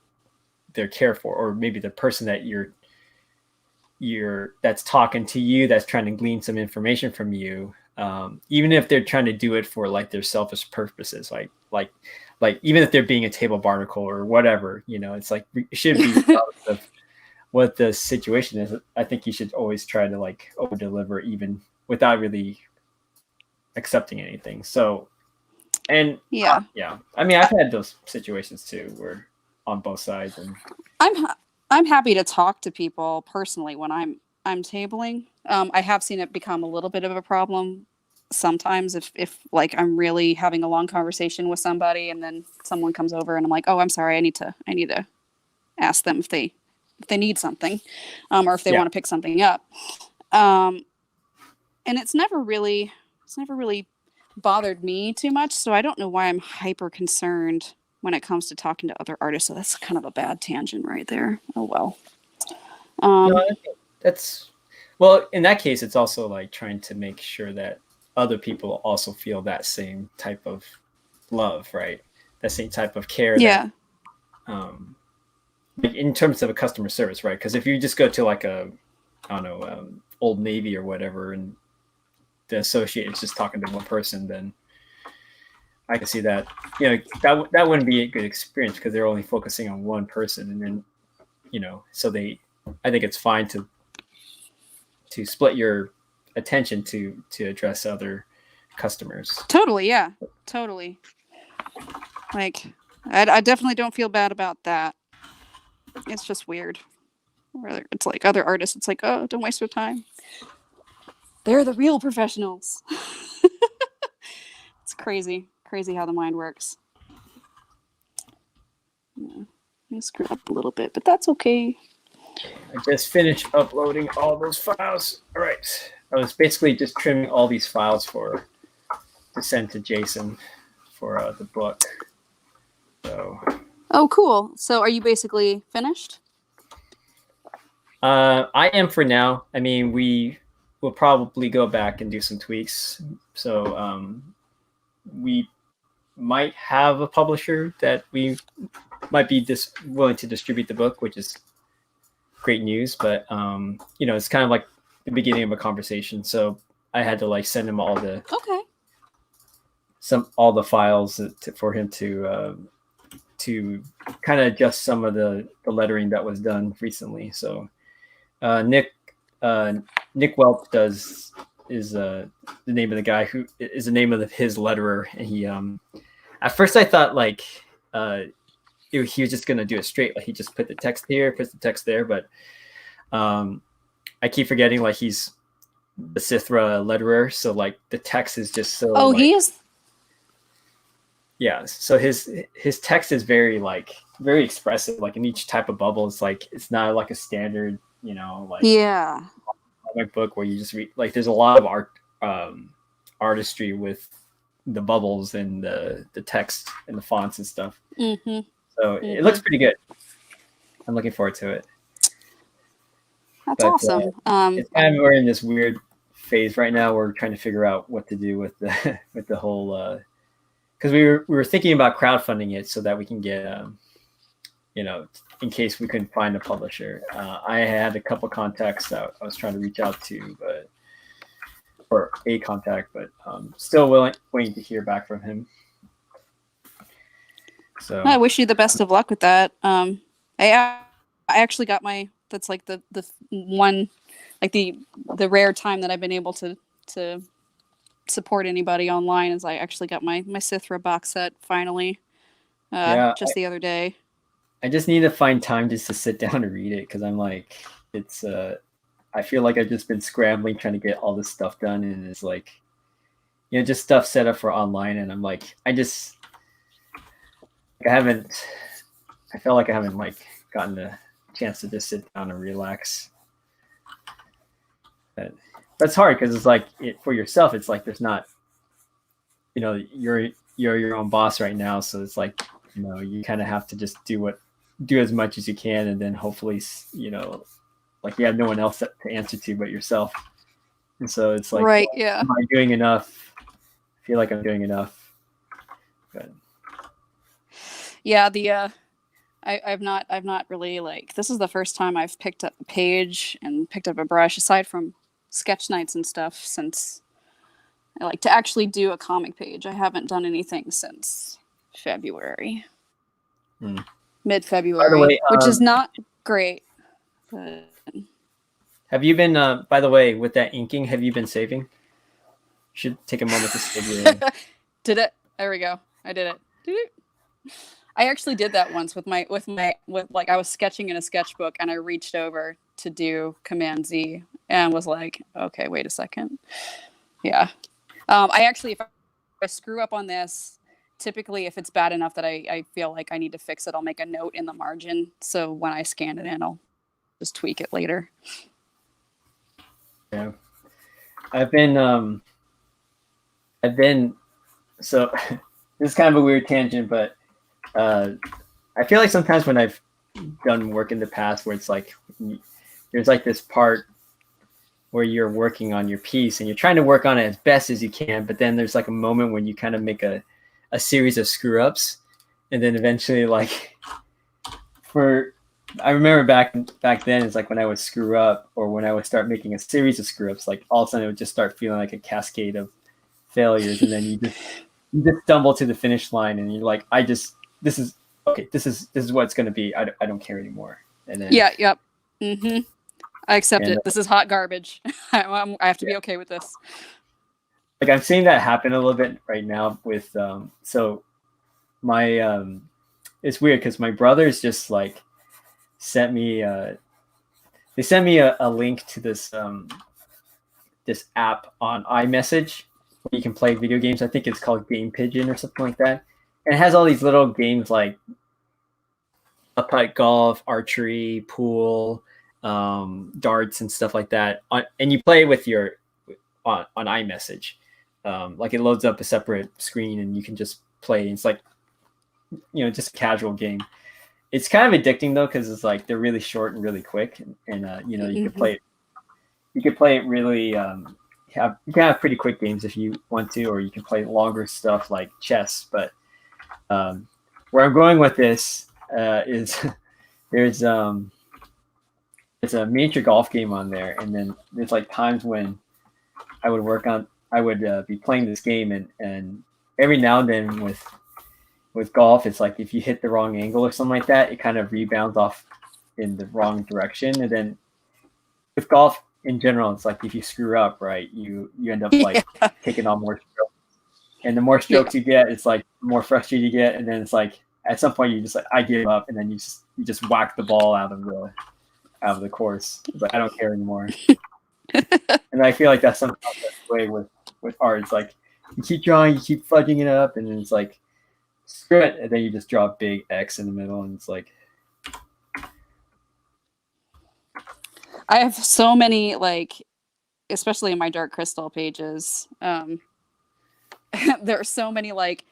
they're cared for, or maybe the person that that's talking to you, that's trying to glean some information from you, even if they're trying to do it for like their selfish purposes, like even if they're being a table barnacle or whatever, it's like it should be regardless of what the situation is. I think you should always try to like over deliver, even without really accepting anything. So, and Yeah. yeah, I mean, I've had those situations too, where on both sides, and I'm happy to talk to people personally when I'm tabling. I have seen it become a little bit of a problem sometimes if like I'm really having a long conversation with somebody and then someone comes over and I'm like, oh, I'm sorry, I need to ask them if they need something, or if they want to pick something up. And it's never really bothered me too much, so I don't know why I'm hyper concerned when it comes to talking to other artists. So that's kind of a bad tangent right there. Oh well. No, that's well, in that case, it's also like trying to make sure that other people also feel that same type of love, right? That same type of care. Yeah. Like in terms of a customer service, right? Because if you just go to like I don't know, Old Navy or whatever, and the associate is just talking to one person, then I can see that, that wouldn't be a good experience, because they're only focusing on one person, and then, so I think it's fine to split your attention to address other customers. Totally. Yeah, totally. Like, I definitely don't feel bad about that. It's just weird. It's like other artists, it's like, oh, don't waste your time. They're the real professionals. It's crazy how the mind works. Yeah. I screwed up a little bit, but that's okay. I just finished uploading all those files. All right. I was basically just trimming all these files to send to Jason for the book. So. Oh, cool. So are you basically finished? I am for now. I mean, we will probably go back and do some tweaks. So we might have a publisher that we might be willing to distribute the book, which is great news. But it's kind of like the beginning of a conversation. So I had to like send him all the files for him to kind of adjust some of the lettering that was done recently. So Nick Welp is the name of the guy who is the name of his letterer. And he at first I thought like he was just gonna do it straight, like he just put the text here, puts the text there, but I keep forgetting like he's the Sithra letterer, so like the text is just so. Oh, like, he is. Yeah, so his text is very expressive. Like in each type of bubble, it's not like a standard, comic book where you just read. Like there's a lot of artistry with the bubbles and the text and the fonts and stuff. Mm-hmm. So it looks pretty good. I'm looking forward to it. That's awesome. It's kind of we're in this weird phase right now. We're trying to figure out what to do with the whole. Because we were thinking about crowdfunding it so that we can get, in case we couldn't find a publisher. I had a couple contacts that I was trying to reach out to, or a contact, but still waiting to hear back from him. So I wish you the best of luck with that. I actually got that's like the one, like the rare time that I've been able to support anybody online, is I actually got my Sithra box set finally the other day. I just need to find time just to sit down and read it, because I'm like, it's I feel like I've just been scrambling trying to get all this stuff done, and it's like, just stuff set up for online, and I'm like, I feel like I haven't like gotten the chance to just sit down and relax. But it's hard because it's like for yourself, it's like there's not, you're your own boss right now, so it's like, you kind of have to just do as much as you can, and then hopefully like you have no one else to answer to but yourself. And so it's like, Right. well, Yeah. am I doing enough? I feel like I'm doing enough. But Yeah. I've not really like, this is the first time I've picked up a page and picked up a brush aside from sketch nights and stuff since I like to actually do a comic page. I haven't done anything since February, by the mid-February, way, which is not great. But have you been? By the way, with that inking, have you been saving? You should take a moment to save your. did it? There we go. I did it. I actually did that once with like I was sketching in a sketchbook and I reached over to do Command Z and was like, okay, wait a second. Yeah. I actually, if I screw up on this, typically if it's bad enough that I feel like I need to fix it, I'll make a note in the margin. So when I scan it in, I'll just tweak it later. Yeah, I've been so this is kind of a weird tangent, but I feel like sometimes when I've done work in the past where it's like there's like this part where you're working on your piece and you're trying to work on it as best as you can, but then there's like a moment when you kind of make a series of screw ups, and then eventually like I remember back then it's like when I would screw up or when I would start making a series of screw ups, like all of a sudden it would just start feeling like a cascade of failures, and then you just stumble to the finish line and you're like, this is okay, this is what it's going to be. I don't care anymore. And then Yep. Mm-hmm. I accept and, it. This is hot garbage. I have to be okay with this. like I'm seeing that happen a little bit right now with so my it's weird because my brothers just like sent me they sent me a link to this this app on iMessage where you can play video games. I think it's called Game Pigeon or something like that. And it has all these little games like putt, golf, archery, pool, darts, and stuff like that. And you play with your on iMessage. Like it loads up a separate screen, and you can just play. It's like just a casual game. It's kind of addicting though because it's like they're really short and really quick, and you could play it. You could play it really. You can have pretty quick games if you want to, or you can play longer stuff like chess. But where I'm going with this is there's a miniature golf game on there, and then there's like times when I would be playing this game, and every now and then with golf, it's like if you hit the wrong angle or something like that, it kind of rebounds off in the wrong direction, and then with golf in general, it's like if you screw up, right, you end up like taking on more strokes, and the more strokes you get, it's like the more frustrated you get, and then it's like at some point you just like I give up, and then you just whack the ball out of the course. But I don't care anymore. And I feel like that's sometimes the way with art. It's like you keep drawing, you keep fudging it up, and then it's like screw it, and then you just draw a big X in the middle, and it's like I have so many, like, especially in my Dark Crystal pages, there are so many, like,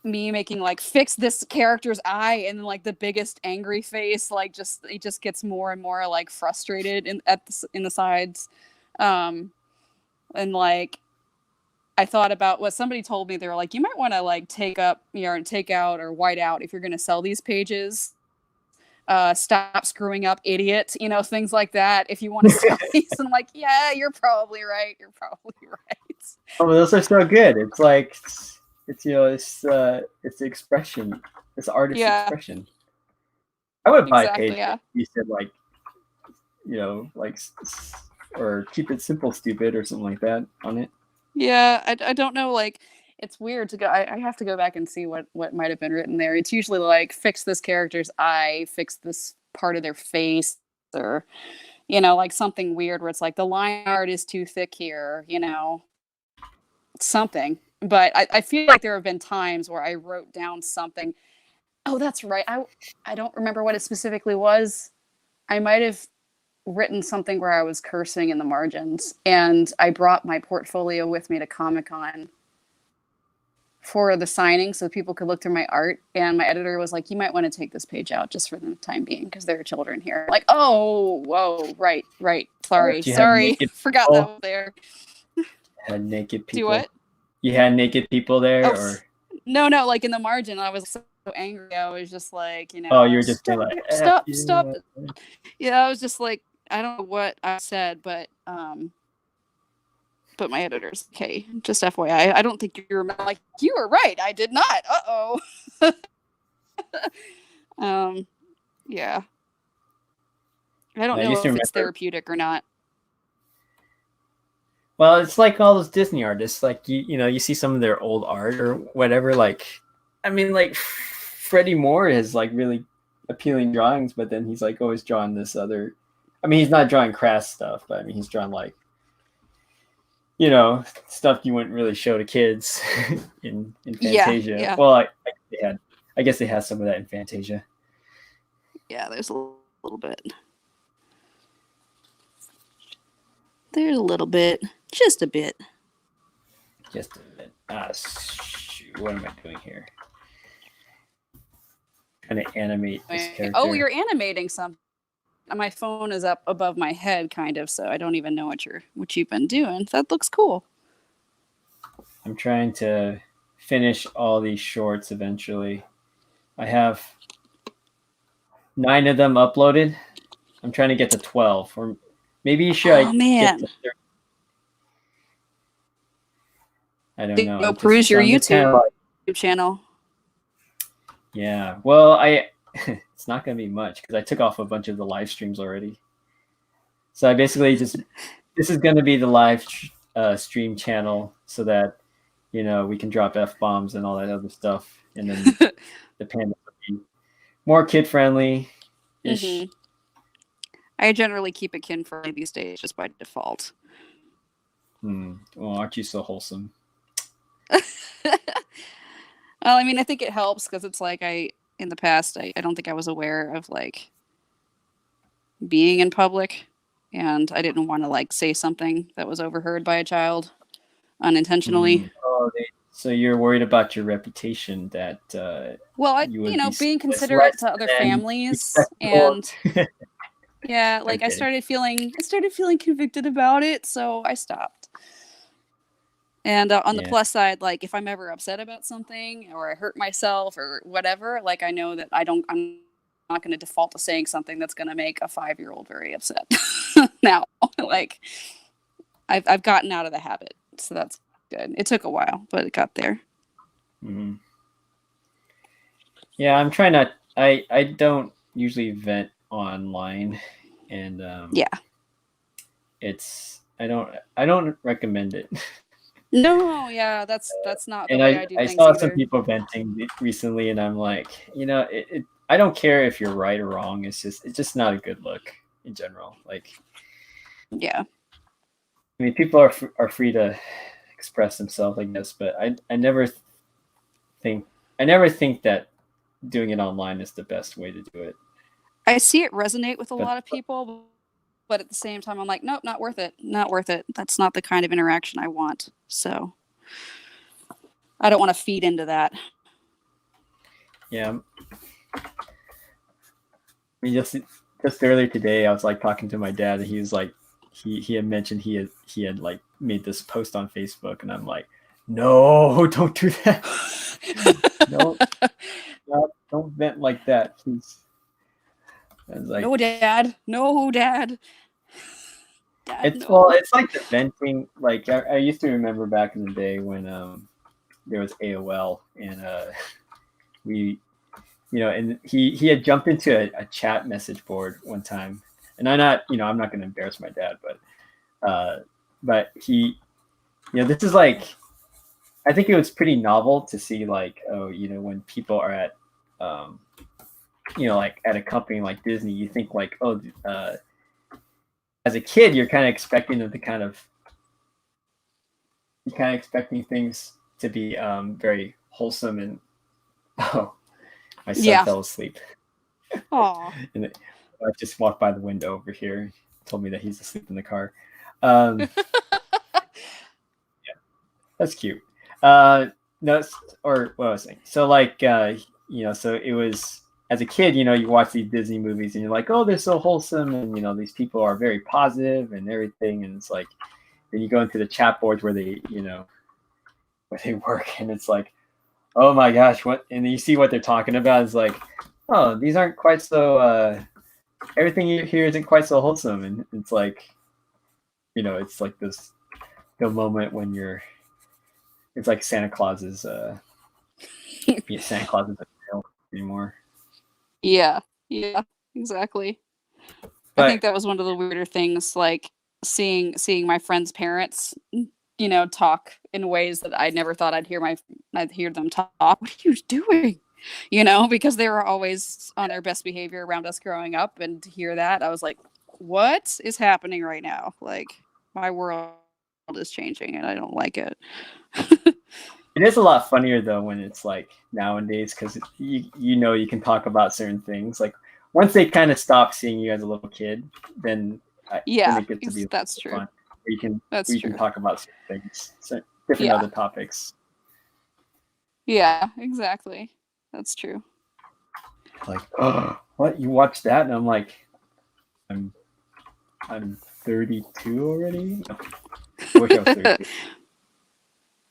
me making, like, fix this character's eye, and then, like, the biggest angry face, like, it just gets more and more, like, frustrated in the sides. And, like, I thought about what somebody told me. They were like, you might want to, like, take out or white out if you're going to sell these pages. Stop screwing up, idiot, things like that if you want to sell these. And I'm like, yeah, you're probably right. oh, those are so good. It's like it's the expression, it's artist expression. I would buy a page if you said like like or keep it simple stupid or something like that on it. Yeah, I don't know, like, it's weird to go. I have to go back and see what might have been written there. It's usually like fix this character's eye, fix this part of their face, or like something weird where it's like the line art is too thick here, something. But I feel like there have been times where I wrote down something. Oh, that's right. I don't remember what it specifically was. I might have written something where I was cursing in the margins, and I brought my portfolio with me to Comic-Con for the signing so people could look through my art. And my editor was like, you might want to take this page out just for the time being because there are children here. Like, oh, whoa, right. Sorry. Forgot that was there. Had naked people. Do what? You had naked people there, Oh, or no, like in the margin. I was so angry. I was just like, you know. Oh, you were just stop, like, stop. yeah. Yeah, I was just like, I don't know what I said, but my editor's okay. Just FYI, I don't think you were like, you were right. I did not. Yeah. I don't know if it's therapeutic or not. Well, it's like all those Disney artists. Like you see some of their old art or whatever. Like, I mean, like Freddie Moore has like really appealing drawings, but then he's like always drawing this other. I mean, he's not drawing crass stuff, but I mean, he's drawing like, stuff you wouldn't really show to kids in Fantasia. Yeah. Well, I guess they had some of that in Fantasia. Yeah, there's a little bit. There's a little bit. Just a bit. Just a bit. Shoot. What am I doing here? Trying to animate this character. Oh, you're animating something. My phone is up above my head, kind of, so I don't even know what you've been doing. That looks cool. I'm trying to finish all these shorts eventually. I have 9 of them uploaded. I'm trying to get to 12, or maybe you should. Oh man! Get to 30. I don't know. Go peruse your YouTube channel. Yeah. Well, it's not going to be much because I took off a bunch of the live streams already. So I basically this is going to be the live stream channel so that, we can drop F-bombs and all that other stuff. And then the panel will be more kid-friendly-ish. Mm-hmm. I generally keep it kid-friendly these days just by default. Well, aren't you so wholesome? Well, I mean, I think it helps because it's like in the past, I don't think I was aware of like being in public, and I didn't want to like say something that was overheard by a child unintentionally. So you're worried about your reputation that well, being considerate to other families and yeah, like I started feeling convicted about it, so I stopped. And on the plus side, like if I'm ever upset about something or I hurt myself or whatever, like I know that I'm not going to default to saying something that's going to make a 5-year-old very upset. Now, like I've gotten out of the habit, so that's good. It took a while, but it got there. Mm-hmm. Yeah, I'm trying not. I don't usually vent online, and I don't recommend it. No, yeah, that's not the way I do things. I saw either. Some people venting recently, and I'm like, I don't care if you're right or wrong. It's just not a good look in general. Like, yeah, I mean, people are free to express themselves, I guess, but I never think that doing it online is the best way to do it. I see it resonate with a lot of people, but at the same time, I'm like, nope, not worth it. Not worth it. That's not the kind of interaction I want. So I don't want to feed into that. Yeah. I mean, just earlier today, I was like talking to my dad, and he was like, he had mentioned he had like made this post on Facebook, and I'm like, no, don't do that. Don't vent like that, please. I was like, no, Dad. Dad, Well, it's like the venting. Like I used to remember back in the day when there was AOL, and we, and he had jumped into a chat message board one time, and I'm not going to embarrass my dad, but he, this is like, I think it was pretty novel to see like, when people are at, like at a company like Disney, you think like, as a kid, you're kind of expecting them to expecting things to be very wholesome, and my son fell asleep. Aww. And I just walked by the window over here, told me that he's asleep in the car. Yeah, that's cute. no, or what was I saying? So like, so it was as a kid, you watch these Disney movies and you're like, oh, they're so wholesome, and these people are very positive and everything, and it's like, then you go into the chat boards where they work, and it's like, oh my gosh, what? And you see what they're talking about. It's like, oh, these aren't quite so. Everything here isn't quite so wholesome, and it's like, it's like the moment when it's like Santa Claus is Santa Claus isn't real anymore. Yeah, exactly. But, I think that was one of the weirder things, like seeing my friends' parents, talk in ways that I never thought I'd hear them talk. What are you doing? Because they were always on their best behavior around us growing up, and to hear that, I was like, what is happening right now? Like, my world is changing and I don't like it. it is a lot funnier though when it's like nowadays, because you can talk about certain things. Like once they kind of stop seeing you as a little kid, then Yeah, it gets to be that's true. fun. You can True. Can talk about certain things, different other topics. Yeah, exactly. That's true. Like, oh, what, you watched that? And I'm like, I'm 32 already. I wish I was 32.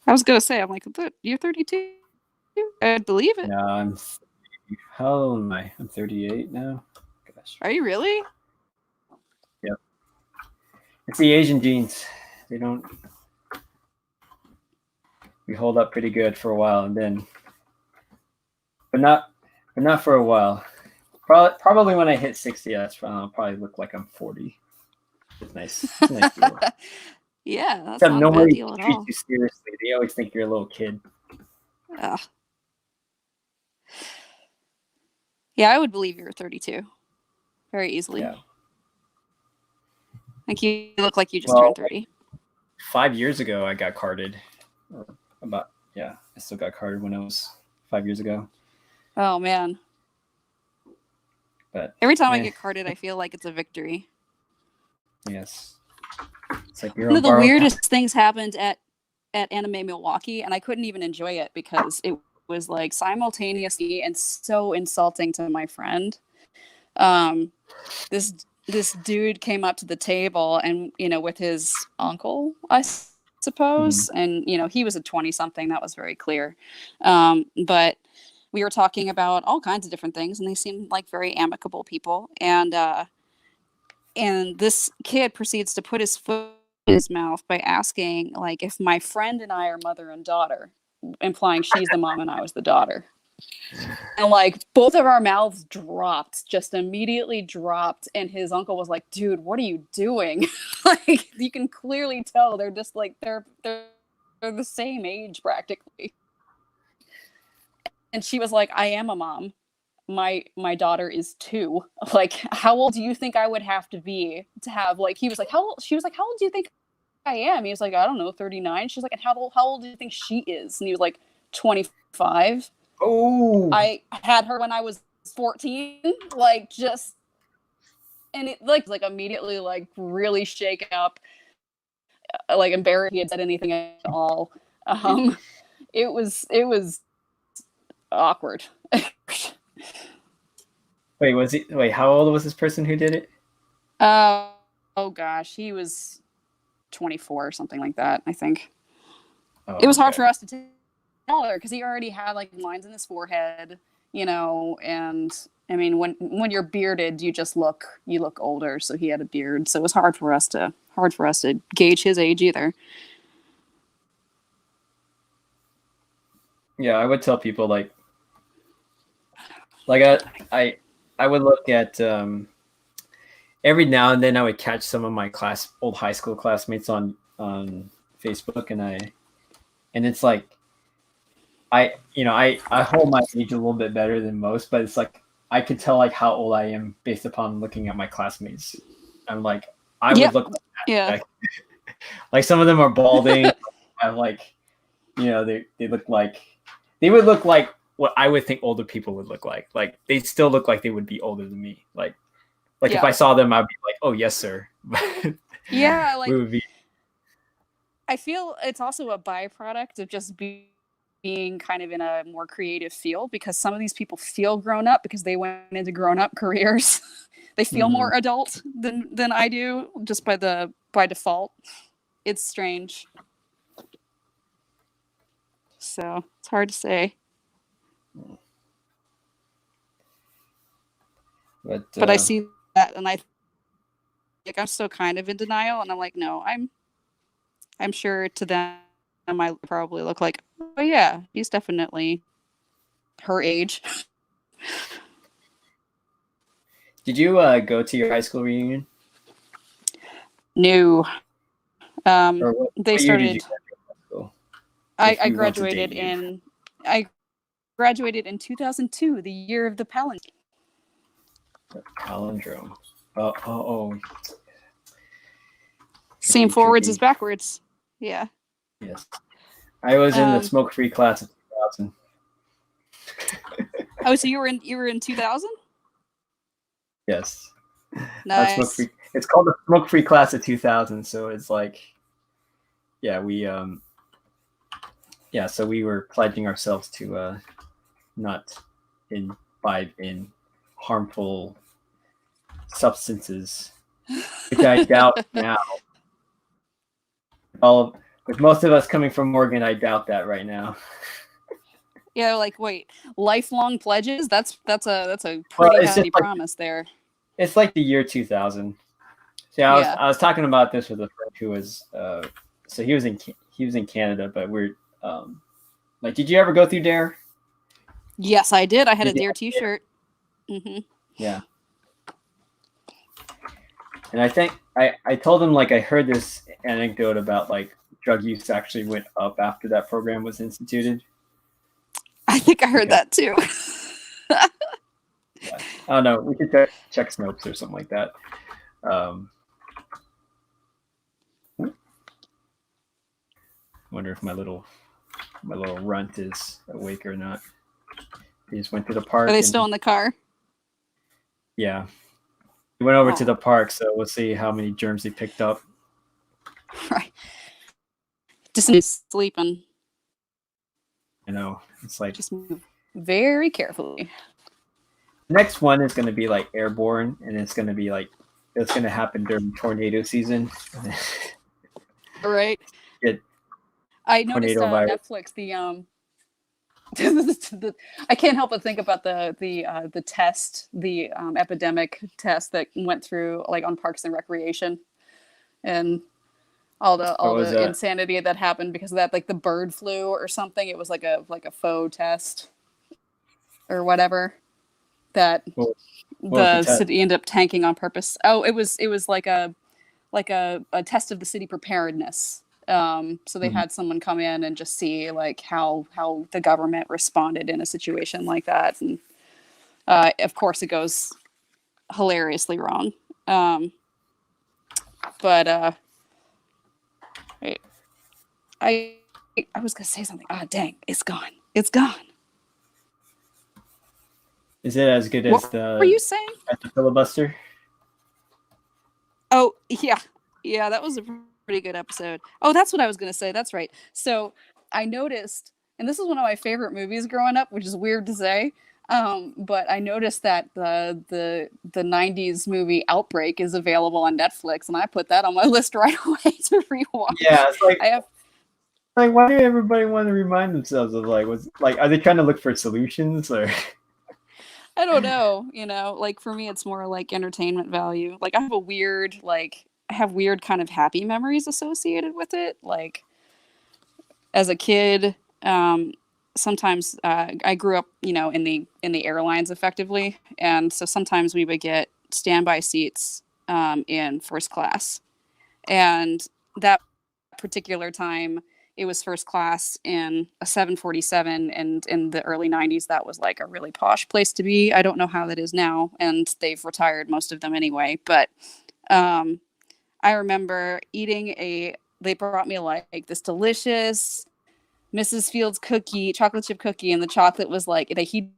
I was gonna say, I'm like, you're 32? I believe it. No, how old am I? I'm 38 now. Gosh. Are you really? Yep. It's the Asian genes. We hold up pretty good for a while, and then, but not for a while. Probably when I hit 60, that's when I'll probably look like I'm 40. It's nice. It's a nice deal. Yeah, that's Except not nobody a bad deal at treats all. you seriously. They always think you're a little kid. Yeah, I would believe you were 32 very easily. Yeah. Like you look like you just turned 30. 5 years ago, I got carded. I still got carded when I was 5 years ago. Oh man. But every time I get carded, I feel like it's a victory. Yes. It's like you're one of the weirdest things happened at Anime Milwaukee, and I couldn't even enjoy it because it was like simultaneously and so insulting to my friend. This dude came up to the table and with his uncle, I suppose, and he was a 20-something, that was very clear, but we were talking about all kinds of different things, and they seemed like very amicable people, and this kid proceeds to put his foot in his mouth by asking, like, if my friend and I are mother and daughter, implying she's the mom and I was the daughter. And like both of our mouths just immediately dropped, and his uncle was like, dude, what are you doing? Like, you can clearly tell they're just like they're the same age practically. And she was like, I am a mom. My daughter is 2. Like, how old do you think I would have to be to have, like, he was like, how old? She was like, how old do you think I am? He was like, I don't know, 39. She's like, and how old do you think she is? And he was like, 25. Oh, I had her when I was 14. Like, just, and it like immediately like really shaken up, like embarrassed he had said anything at all. It was awkward. Wait, how old was this person who did it? Oh gosh, he was 24 or something like that, I think. It was hard for us to tell her because he already had like lines in his forehead, and I mean, when you're bearded, you look older, so he had a beard, so it was hard for us to gauge his age either. Yeah, I would tell people like I would look at every now and then I would catch some of my old high school classmates on Facebook, and it's like I hold my age a little bit better than most, but it's like I could tell like how old I am based upon looking at my classmates. I'm like, I would look like that. Yeah. Like some of them are balding. I'm like, they would look like what I would think older people would look like. Like they still look like they would be older than me. Like if I saw them, I'd be like, oh yes, sir. Yeah, like we would be. I feel it's also a byproduct of just being being kind of in a more creative field, because some of these people feel grown up because they went into grown up careers. They feel more adult than I do, just by default. It's strange. So it's hard to say. But I see that, and I'm still kind of in denial, and I'm like, no, I'm sure to them I probably look like, oh yeah, he's definitely her age. Did you go to your high school reunion? No. They year did started. you graduate high school? I graduated in 2002, the year of the palindrome. The palindrome. Oh. Same forwards as backwards. Yeah. Yes. I was in the smoke-free class of 2000. Oh, so you were in 2000? Yes. Nice. It's called the smoke-free class of 2000. So it's like, yeah, so we were pledging ourselves to not imbibe in harmful substances, which I doubt now. With most of us coming from Oregon, I doubt that right now. Yeah, like, wait, lifelong pledges? That's a pretty heavy promise there. It's like the year 2000. See, I was talking about this with a friend who was so he was in Canada, but we're like, did you ever go through DARE? Yes, I did. I had a DARE T-shirt. Mm-hmm. Yeah. And I think I told him, like, I heard this anecdote about, like, drug use actually went up after that program was instituted. I think I heard that too. Yeah. I don't know. We could check Snopes or something like that. Wonder if my little runt is awake or not. He just went to the park. Are they still in the car? Yeah. He went over to the park, so we'll see how many germs he picked up. Right. Just sleeping. You know, it's like, just move very carefully. The next one is going to be like airborne, and it's going to be like, it's going to happen during tornado season. Right. I noticed on Netflix I can't help but think about the test, the epidemic test that went through, like, on Parks and Recreation, and all the insanity that happened because of that, like the bird flu or something. It was like a faux test or whatever that the city ended up tanking on purpose. Oh, it was like a test of the city preparedness. So they had someone come in and just see, like, how the government responded in a situation like that, and of course it goes hilariously wrong. But wait, I was gonna say something. Oh dang, it's gone. It's gone. Is it as good as what were you saying? At the filibuster? Oh yeah, that was a pretty good episode. Oh, that's what I was gonna say. That's right. So I noticed, and this is one of my favorite movies growing up, which is weird to say, but I noticed that the 90s movie Outbreak is available on Netflix, and I put that on my list right away to rewatch. Yeah, it's like, like, why do everybody want to remind themselves of, like, are they trying to look for solutions, or? I don't know, like, for me it's more like entertainment value. Like, I have weird kind of happy memories associated with it. Like, as a kid, sometimes I grew up, in the airlines effectively, and so sometimes we would get standby seats in first class, and that particular time it was first class in a 747, and in the early 90s that was like a really posh place to be. I don't know how that is now, and they've retired most of them anyway, but I remember they brought me like this delicious Mrs. Fields cookie, chocolate chip cookie, and the chocolate was like, was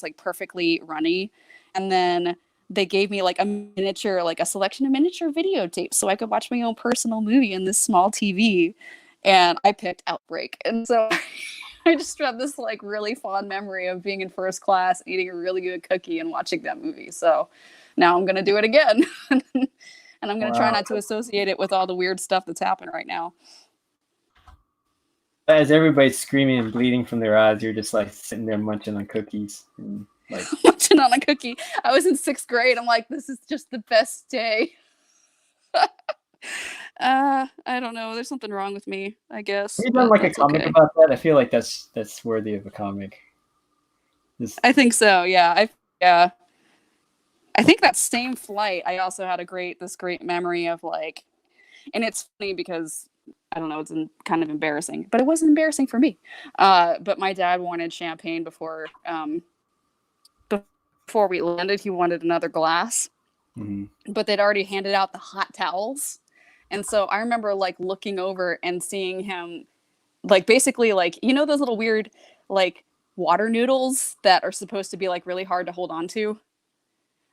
like perfectly runny. And then they gave me like a selection of miniature videotapes so I could watch my own personal movie in this small TV. and I picked Outbreak. And so I just have this like really fond memory of being in first class, eating a really good cookie and watching that movie. So now I'm going to do it again. And I'm going to try not to associate it with all the weird stuff that's happening right now. As everybody's screaming and bleeding from their eyes, you're just like sitting there munching on cookies and like munching on a cookie. I was in 6th grade. I'm like, this is just the best day. I don't know. There's something wrong with me, I guess. Have you done like a comic about that? I feel like that's worthy of a comic. I think so. Yeah. I think that same flight, I also had this great memory of like, and it's funny because I don't know, it's kind of embarrassing, but it wasn't embarrassing for me. But my dad wanted champagne before we landed. He wanted another glass, but they'd already handed out the hot towels. And so I remember like looking over and seeing him like basically like, you know, those little weird like water noodles that are supposed to be like really hard to hold on to.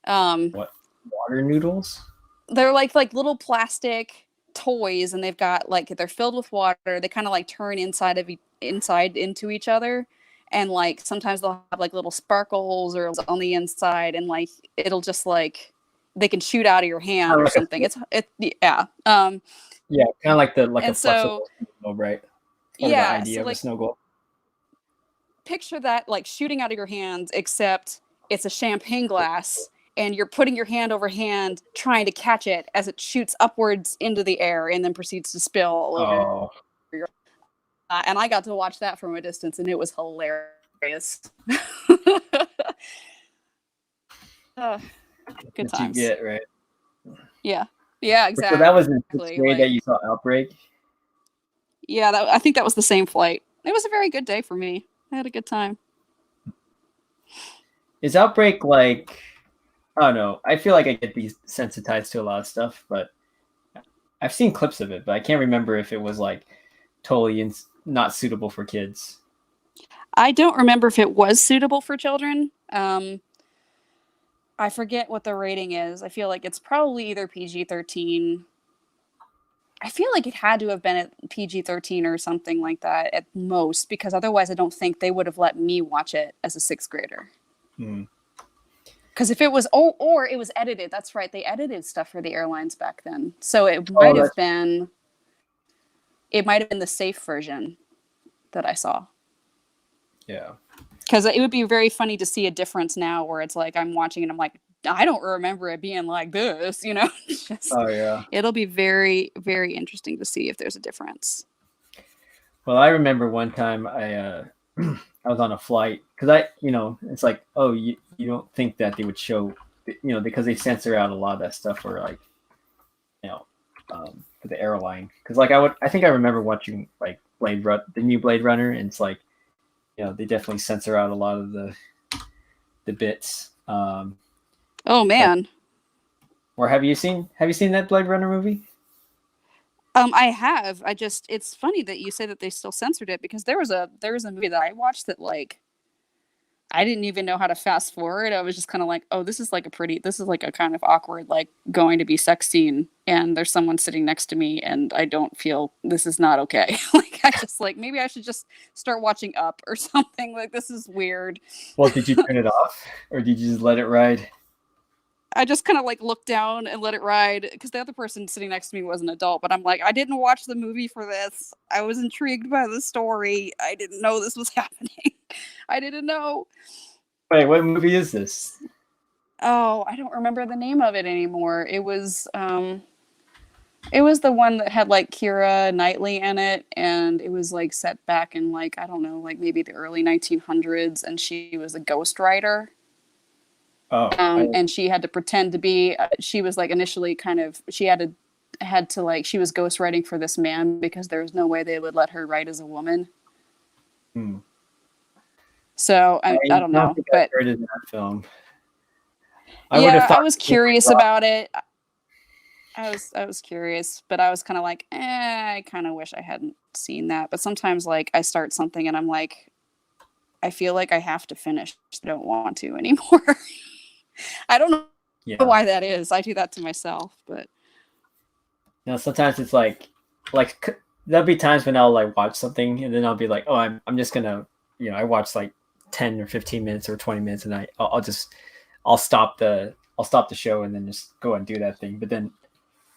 What, water noodles? They're like little plastic toys, and they've got like, they're filled with water. They kind of like turn inside into each other, and like sometimes they'll have like little sparkles or on the inside, and like it'll just like they can shoot out of your hand or something. Yeah. Yeah, kind of like a flexible snow globe, right? Yeah, the idea so of like, a snow globe. Picture that like shooting out of your hands, except it's a champagne glass, and you're putting your hand over hand trying to catch it as it shoots upwards into the air and then proceeds to spill all over your. And I got to watch that from a distance, and it was hilarious. Good times. You get, right? Yeah, exactly. So that was in 6th grade that you saw Outbreak? Yeah, I think that was the same flight. It was a very good day for me. I had a good time. Is Outbreak like, I don't know, I feel like I get desensitized to a lot of stuff, but I've seen clips of it, but I can't remember if it was like totally not suitable for kids. I don't remember if it was suitable for children. I forget what the rating is. I feel like it's probably either PG-13. I feel like it had to have been at PG-13 or something like that at most, because otherwise I don't think they would have let me watch it as a 6th grader. Because if it was, or it was edited. That's right. They edited stuff for the airlines back then. So it might have been the safe version that I saw. Yeah. Because it would be very funny to see a difference now where it's like I'm watching and I'm like, I don't remember it being like this, you know? It'll be very, very interesting to see if there's a difference. Well, I remember one time I was on a flight because it's like, oh, you don't think that they would show, because they censor out a lot of that stuff for like, for the airline. Because like I think I remember watching like the new Blade Runner, and it's like, they definitely censor out a lot of the bits. Oh man. Or have you seen that Blade Runner movie? I have. It's funny that you say that they still censored it, because there was a movie that I watched that like I didn't even know how to fast forward. I was just kind of like, oh, this is like a kind of awkward, like going to be sex scene, and there's someone sitting next to me, and I don't feel, this is not okay. Like, I just like, maybe I should just start watching Up or something. Like, this is weird. Well, did you turn it off, or did you just let it ride? I just kind of like looked down and let it ride, because the other person sitting next to me was an adult, but I'm like, I didn't watch the movie for this. I was intrigued by the story. I didn't know this was happening. I didn't know. Wait, what movie is this? Oh, I don't remember the name of it anymore. It was the one that had like Keira Knightley in it, and it was like set back in like, I don't know, like maybe the early 1900s, and she was a ghostwriter. Oh, and she had to pretend to be. She was like initially kind of. She had to like. She was ghostwriting for this man because there was no way they would let her write as a woman. So I don't know, but I heard of that film. I was curious about it. I was curious, but I was kind of like, I kind of wish I hadn't seen that. But sometimes, like, I start something and I'm like, I feel like I have to finish. I don't want to anymore. I don't know why that is. I do that to myself, but sometimes it's like there'll be times when I'll like watch something and then I'll be like, oh, I'm just gonna, I watch like 10 or 15 minutes or 20 minutes and I'll stop the show and then just go and do that thing. But then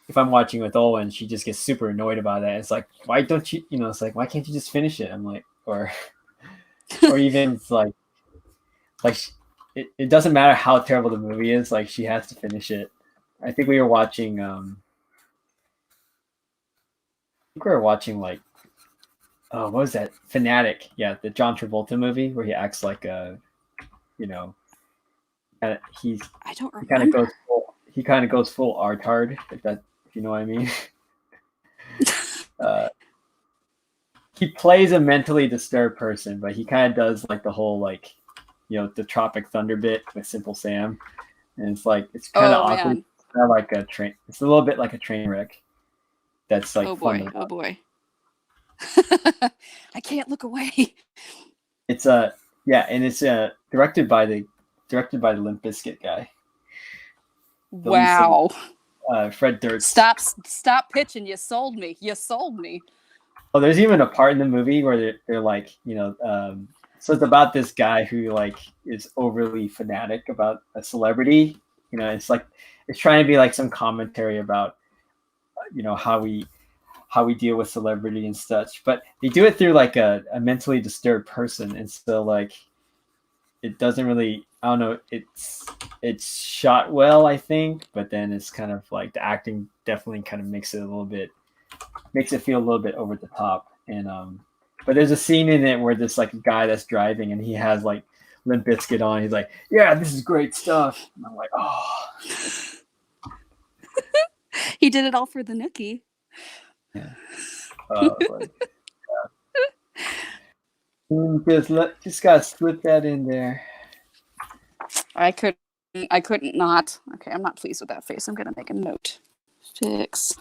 if I'm watching with Owen, she just gets super annoyed about that. It's like, why don't you, it's like, why can't you just finish it? I'm like, or even it's like it doesn't matter how terrible the movie is, like she has to finish it. I think we were watching like, oh, what was that? Fanatic. Yeah, the John Travolta movie where he acts like a, you know, he's I don't he kind of remember. goes full art-hard, if you know what I mean. uh, he plays a mentally disturbed person, but he kind of does like the whole like, the Tropic Thunder bit with Simple Sam, and it's like it's kind of Oh awkward. man. It's kind of like a train. It's a little bit like a train wreck. That's like Oh fun to boy. watch. Oh boy. I can't look away. It's yeah, and it's directed by the Limp Bizkit guy, the lead singer, Wow. Fred Durst. Stop pitching. You sold me. You sold me. Oh, there's even a part in the movie where they're like, so it's about this guy who like is overly fanatic about a celebrity. It's like it's trying to be like some commentary about how we deal with celebrity and such, but they do it through like a mentally disturbed person, and so like it doesn't really, I don't know, it's shot well, I think, but then it's kind of like the acting definitely kind of makes it feel a little bit over the top. And but there's a scene in it where this like guy that's driving and he has like Limp Bizkit on. He's like, yeah, this is great stuff. And I'm like, oh. He did it all for the nookie. Yeah. Like, just gotta slip that in there. I couldn't not. Okay, I'm not pleased with that face. I'm gonna make a note. Fix.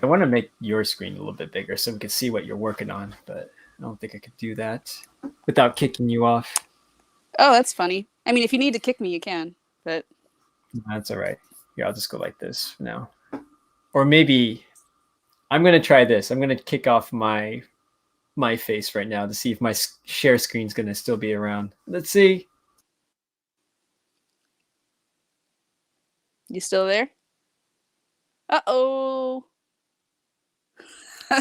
I want to make your screen a little bit bigger so we can see what you're working on, but I don't think I could do that without kicking you off. Oh, that's funny. I mean, if you need to kick me, you can, but that's all right. Yeah, I'll just go like this for now. Or maybe I'm going to try this. I'm going to kick off my face right now to see if my share screen is going to still be around. Let's see. You still there? Uh-oh.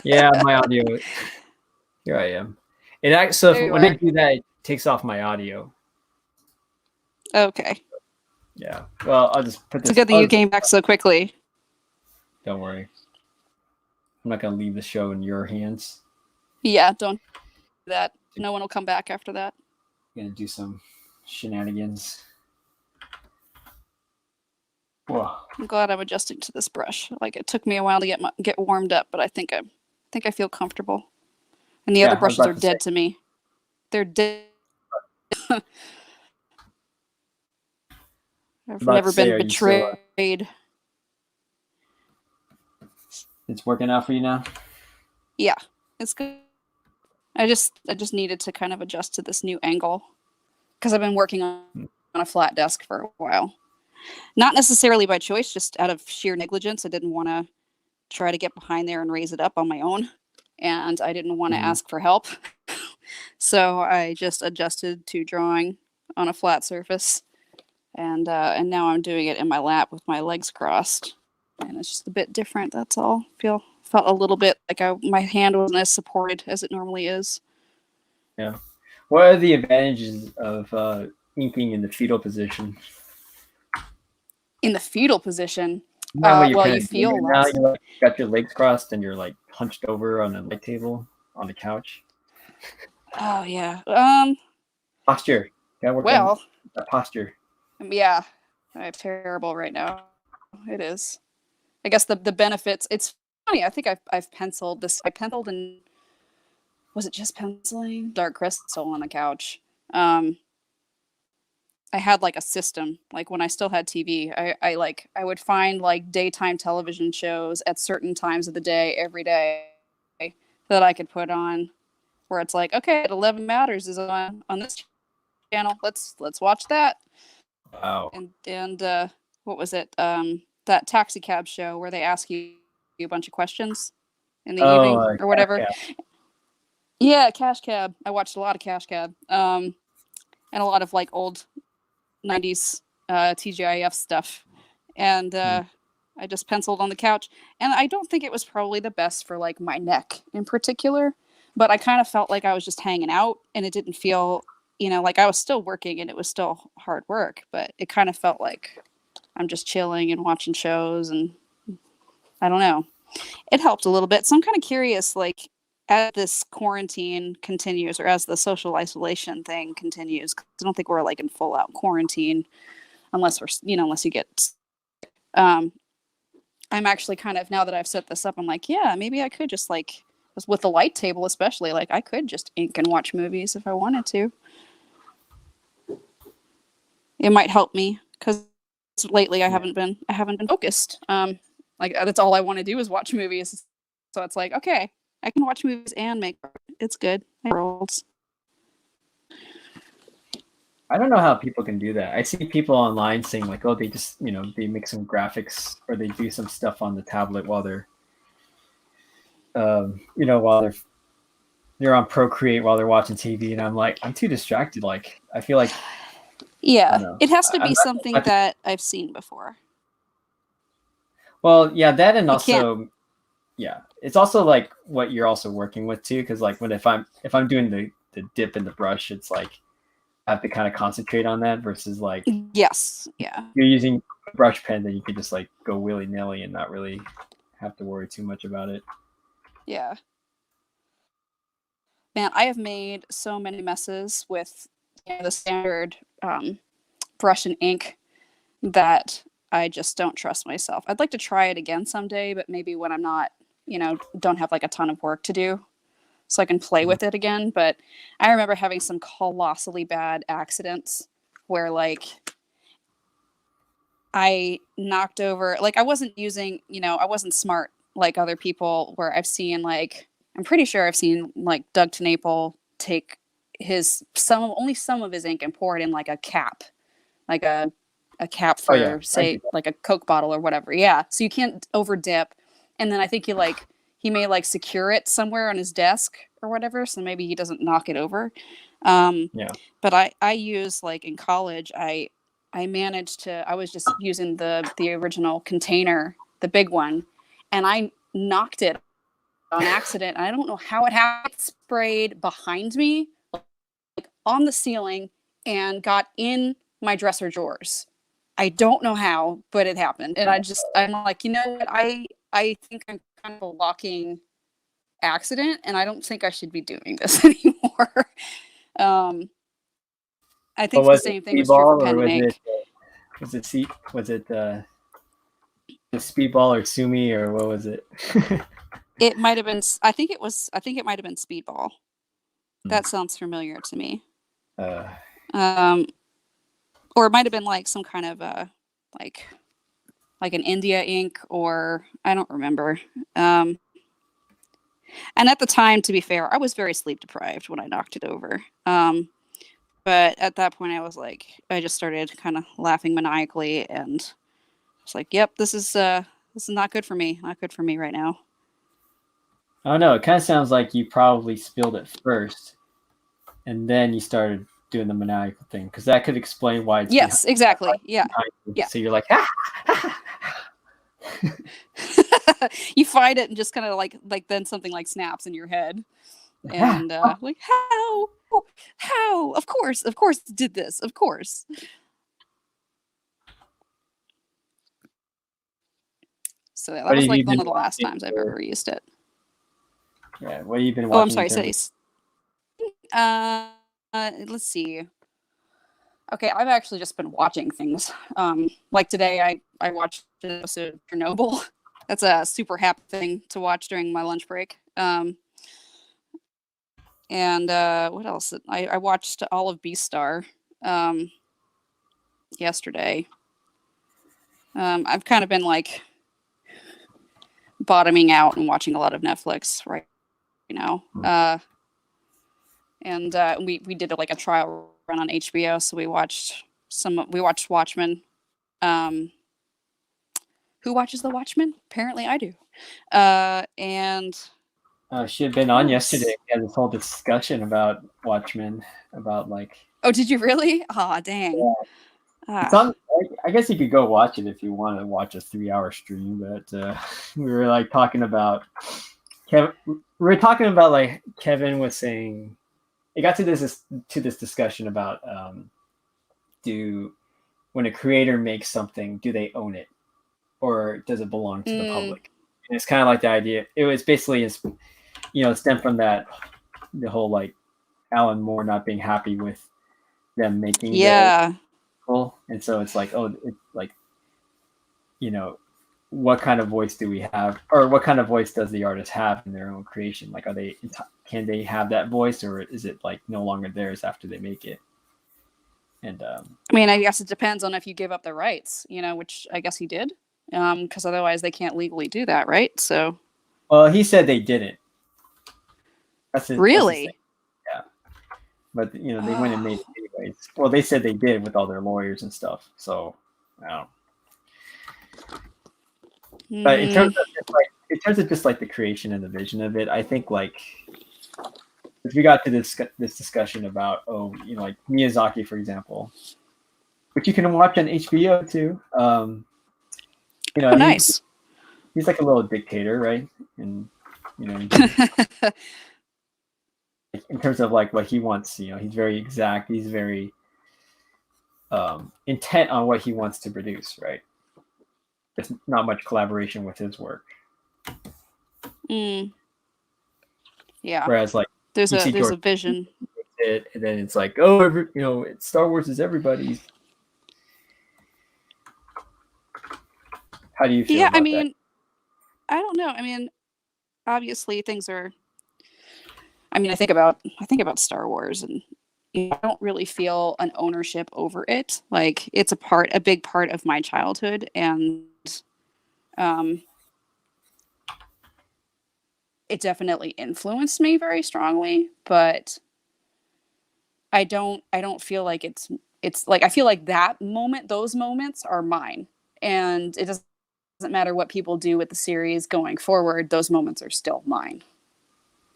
Yeah, my audio. Here I am. When I do that, it takes off my audio. Okay. Yeah. Well, I'll just put this. It's good that you came back so quickly. Don't worry. I'm not going to leave the show in your hands. Yeah, don't do that. No one will come back after that. I'm going to do some shenanigans. Whoa. I'm glad I'm adjusting to this brush. Like, it took me a while to get warmed up, but I think I feel comfortable. And the other brushes are dead to me. They're dead. I've never been betrayed. It's working out for you now? Yeah, it's good. I just needed to kind of adjust to this new angle because I've been working on a flat desk for a while. Not necessarily by choice, just out of sheer negligence. I didn't want to try to get behind there and raise it up on my own, and I didn't want to ask for help. So I just adjusted to drawing on a flat surface, and now I'm doing it in my lap with my legs crossed, and it's just a bit different. That's all. Felt a little bit like my hand wasn't as supported as it normally is. Yeah. What are the advantages of inking in the fetal position? In the fetal position, well, you feel now you like, got your legs crossed and you're like hunched over on a light table on the couch. Oh yeah. Posture. Gotta work on that posture. Yeah, I'm terrible right now. It is. I guess the benefits. It's funny. I think I've penciled this. I penciled and was it just penciling? Dark Crystal on the couch. I had like a system. Like when I still had TV, I would find like daytime television shows at certain times of the day every day that I could put on, where it's like, okay, 11 Matters is on this channel. Let's watch that. Wow. And what was it? that taxi cab show where they ask you a bunch of questions in the Oh, evening or whatever. yeah. Yeah, Cash Cab. I watched a lot of Cash Cab. And a lot of like old 90s TGIF stuff. And I just penciled on the couch. And I don't think it was probably the best for like my neck in particular, but I kind of felt like I was just hanging out and it didn't feel, like I was still working and it was still hard work, but it kind of felt like I'm just chilling and watching shows and I don't know. It helped a little bit. So I'm kind of curious, like, as this quarantine continues or as the social isolation thing continues, 'cause I don't think we're like in full out quarantine unless unless you get, um, I'm actually kind of, now that I've set this up, I'm like, yeah, maybe I could just like, with the light table, especially, like, I could just ink and watch movies if I wanted to. It might help me because lately I haven't been focused. Like that's all I want to do is watch movies. So it's like, okay, I can watch movies and make art. It's good. Worlds. I don't know how people can do that. I see people online saying like, oh, they just, they make some graphics or they do some stuff on the tablet while they're, while they're on Procreate while they're watching TV. And I'm like, I'm too distracted. Like, I feel like, I Yeah, don't know. it has to I'm be not, something that I've seen before. well, yeah, that and You can't. also, yeah, it's also like what you're also working with too. Cause like if I'm doing the dip in the brush, it's like, I have to kind of concentrate on that versus like Yes, yeah. you're using a brush pen that you could just like go willy nilly and not really have to worry too much about it. Yeah. Man, I have made so many messes with the standard brush and ink that I just don't trust myself. I'd like to try it again someday, but maybe when I'm not, don't have like a ton of work to do so I can play with it again. But I remember having some colossally bad accidents where like I knocked over, like I wasn't using, I wasn't smart like other people where I've seen like, I'm pretty sure I've seen like Doug TenNapel take only some of his ink and pour it in like a cap, like a cap Oh yeah, for say like a Coke bottle or whatever. Yeah. So you can't over dip. And then I think he may like secure it somewhere on his desk or whatever. So maybe he doesn't knock it over. Yeah. But I use like in college, I was just using the original container, the big one, and I knocked it on accident. I don't know how it happened. It sprayed behind me, like on the ceiling, and got in my dresser drawers. I don't know how, but it happened. And I'm like, you know what? I think I'm kind of a walking accident, and I don't think I should be doing this anymore. I But think the was it same thing was true for speedball or pen and was ink. it the speedball or sumi or what was it? It might have been. I think it might have been speedball. That sounds familiar to me. Um, or it might have been like some kind of like an India ink, or I don't remember. And at the time, to be fair, I was very sleep deprived when I knocked it over. But at that point, I just started kind of laughing maniacally, and it's like, yep, this is not good for me. Not good for me right now. I don't know. It kind of sounds like you probably spilled it first, and then you started doing the maniacal thing because that could explain why it's Yes, exactly. Yeah, behind you. yeah. So you're like, You find it and just kind of like then something like snaps in your head, and like how of course did this, of course. So that What was have you like one been of the last watching? times I've ever used it. Yeah, what have you been Oh, I'm watching in sorry. terms Say, let's see. Okay, I've actually just been watching things. Like today, I watched an episode of Chernobyl. That's a super happy thing to watch during my lunch break. And what else? I watched all of Beastar yesterday. I've kind of been like bottoming out and watching a lot of Netflix right now. And we did like a trial run on HBO, so we watched Watchmen. Who watches The Watchmen? Apparently I do. And She had been on else? yesterday. We had this whole discussion about Watchmen, about like. Oh, did you really? Oh, dang. Yeah. It's Ah. on. I guess you could go watch it if you want to watch a 3-hour stream, but we were like talking about Kevin. We were talking about like Kevin was saying. It got to this discussion about do when a creator makes something, do they own it or does it belong to the public? And it's kind of like the idea. It was basically, it stemmed from that the whole like Alan Moore not being happy with them making Yeah. and so it's like, oh, it's like, what kind of voice do we have, or what kind of voice does the artist have in their own creation? Like, can they have that voice, or is it like no longer theirs after they make it? And I mean, I guess it depends on if you give up the rights, which I guess he did, because otherwise they can't legally do that, right? So. Well, he said they didn't. That's his Really? thing. Yeah. But they went and made it anyways. Well, they said they did with all their lawyers and stuff. So, I don't know. But in terms of just like the creation and the vision of it, I think like if we got to this discussion about like Miyazaki, for example, which you can watch on HBO too. Nice. He's like a little dictator, right? And in terms of like what he wants, he's very exact. He's very intent on what he wants to produce, right? There's not much collaboration with his work. Yeah. Whereas like there's a vision. And then it's like, oh, Star Wars is everybody's. How do you feel about that? I don't know. I mean, obviously things are. I mean, I think about Star Wars, and I don't really feel an ownership over it. Like it's a big part of my childhood, and it definitely influenced me very strongly. But I don't feel like it's like I feel like those moments are mine, and it doesn't matter what people do with the series going forward. Those moments are still mine.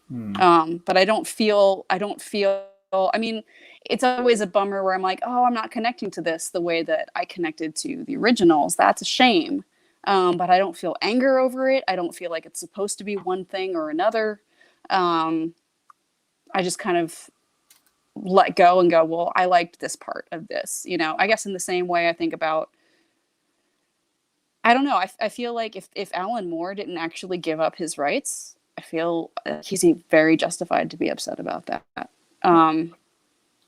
But I don't feel. I mean, it's always a bummer where I'm like, oh, I'm not connecting to this the way that I connected to the originals. That's a shame. But I don't feel anger over it. I don't feel like it's supposed to be one thing or another. I just kind of let go and go, well, I liked this part of this. I guess in the same way I think about. I don't know. I feel like if Alan Moore didn't actually give up his rights, I feel he's very justified to be upset about that.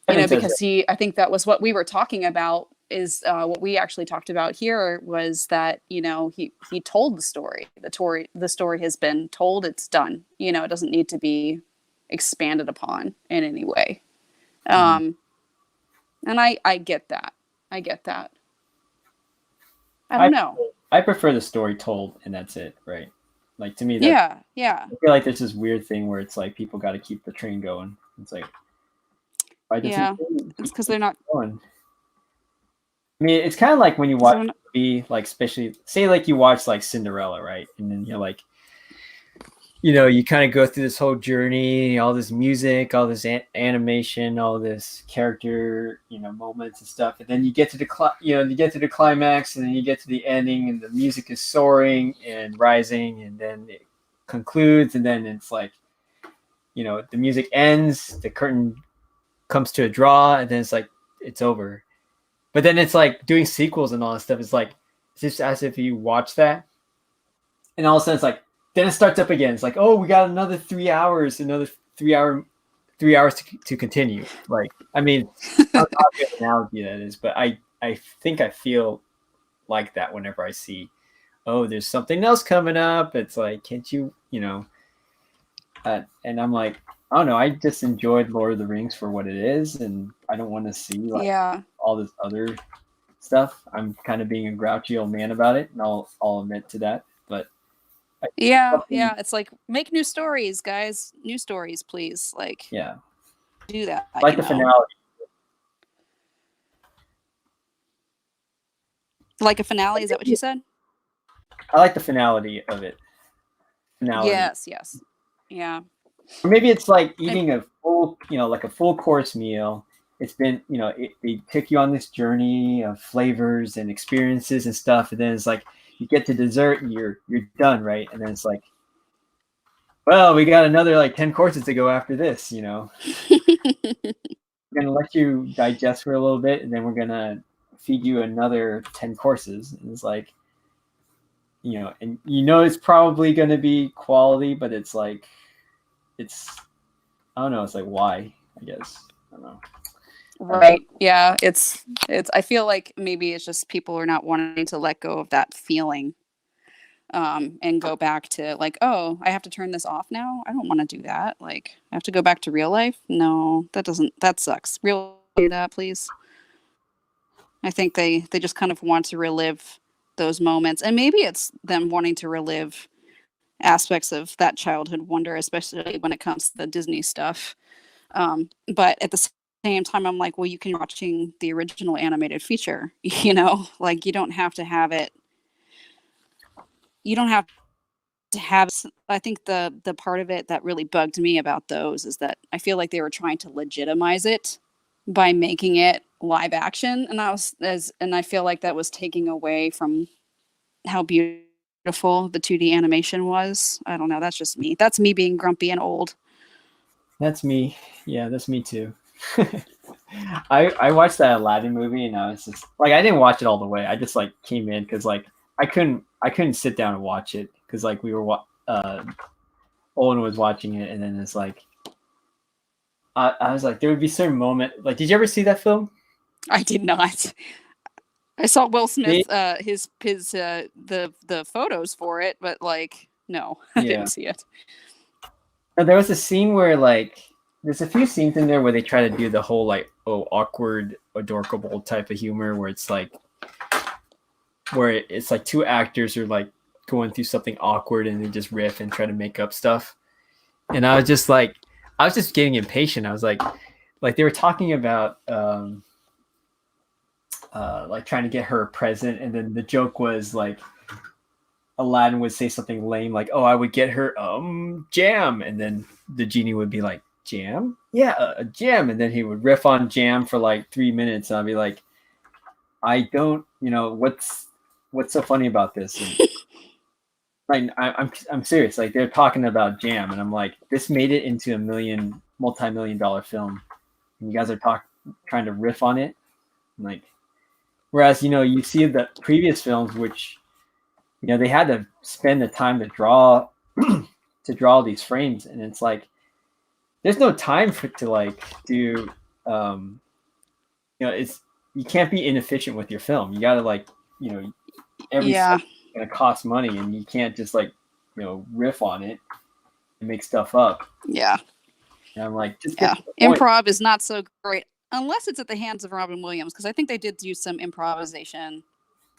Because I think that was what we were talking about is what we actually talked about here was that, he told the story. The story has been told, it's done. It doesn't need to be expanded upon in any way. And I get that. I don't know. I prefer the story told and that's it, right? Like to me, yeah. I feel like there's this weird thing where it's like people got to keep the train going. It's like, why doesn't it's because they're not going? I mean, it's kind of like when you watch a movie, like especially say like you watch like Cinderella, right? And then you're like, you kind of go through this whole journey, all this music, all this animation, all this character, moments and stuff, and then you get to the climax, and then you get to the ending, and the music is soaring and rising, and then it concludes, and then it's like, the music ends, the curtain comes to a draw, and then it's like it's over. But then it's like doing sequels and all that stuff. It's like it's just as if you watch that, and all of a sudden it's like. Then it starts up again. It's like, oh, we got another 3 hours, another 3 hours to continue. Like, I mean, not a good analogy that is, but I think I feel like that whenever I see, oh, there's something else coming up. It's like, can't you, and I'm like, I don't know. I just enjoyed Lord of the Rings for what it is, and I don't want to see all this other stuff. I'm kind of being a grouchy old man about it, and I'll admit to that, but. Yeah. It's like make new stories, guys. New stories, please. Like, do that. Like the finale. Like a finale, is that what you said? I like the finality of it. Finality. Yes. Yeah. Or maybe it's like And eating a full, like a full course meal. It's been, they took you on this journey of flavors and experiences and stuff, and then it's like you get to dessert and you're done, right? And then it's like, well, we got another like 10 courses to go after this. We're gonna let you digest for a little bit, and then we're gonna feed you another 10 courses. And it's like, and it's probably gonna be quality, but it's like, it's I don't know. It's like, why? I guess I don't know. right. Yeah. It's. I feel like maybe it's just people are not wanting to let go of that feeling, and go back to like, oh, I have to turn this off now. I don't want to do that. Like, I have to go back to real life. No, that doesn't. That sucks. Real do that, please. I think they just kind of want to relive those moments, and maybe it's them wanting to relive aspects of that childhood wonder, especially when it comes to the Disney stuff. But at the same time, I'm like, well, you can be watching the original animated feature, like you don't have to have it. You don't have to have. I think the part of it that really bugged me about those is that I feel like they were trying to legitimize it by making it live action, and I feel like that was taking away from how beautiful the 2D animation was. I don't know. That's just me. That's me being grumpy and old. That's me. Yeah, that's me too. I watched that Aladdin movie, and I was just like, I didn't watch it all the way. I just like came in because like I couldn't sit down and watch it because like Owen was watching it, and then it's like I was like, there would be certain moment. Like, did you ever see that film? I did not. I saw Will They, Smith, the photos for it, but like, no, I yeah. didn't see it. No, there was a scene where like there's a few scenes in there where they try to do the whole like awkward adorable type of humor where it's like two actors are like going through something awkward and they just riff and try to make up stuff. And I was just like, I was just getting impatient. I was like they were talking about like trying to get her a present, and then the joke was like Aladdin would say something lame like, "Oh, I would get her jam," and then the genie would be like, "Jam? Yeah, a jam," and then he would riff on jam for like 3 minutes. And I'd be like, "I don't, what's so funny about this?" And like, I'm serious. Like they're talking about jam, and I'm like, this made it into a multi-million-dollar film. And you guys are trying to riff on it, like, whereas you see the previous films, which they had to spend the time to draw these frames, and it's like there's no time to like do it's you can't be inefficient with your film. You gotta like every Yeah, gonna cost money, and you can't just like riff on it and make stuff up. yeah, And I'm like, just get yeah. to the point. Improv is not so great unless it's at the hands of Robin Williams, because I think they did do some improvisation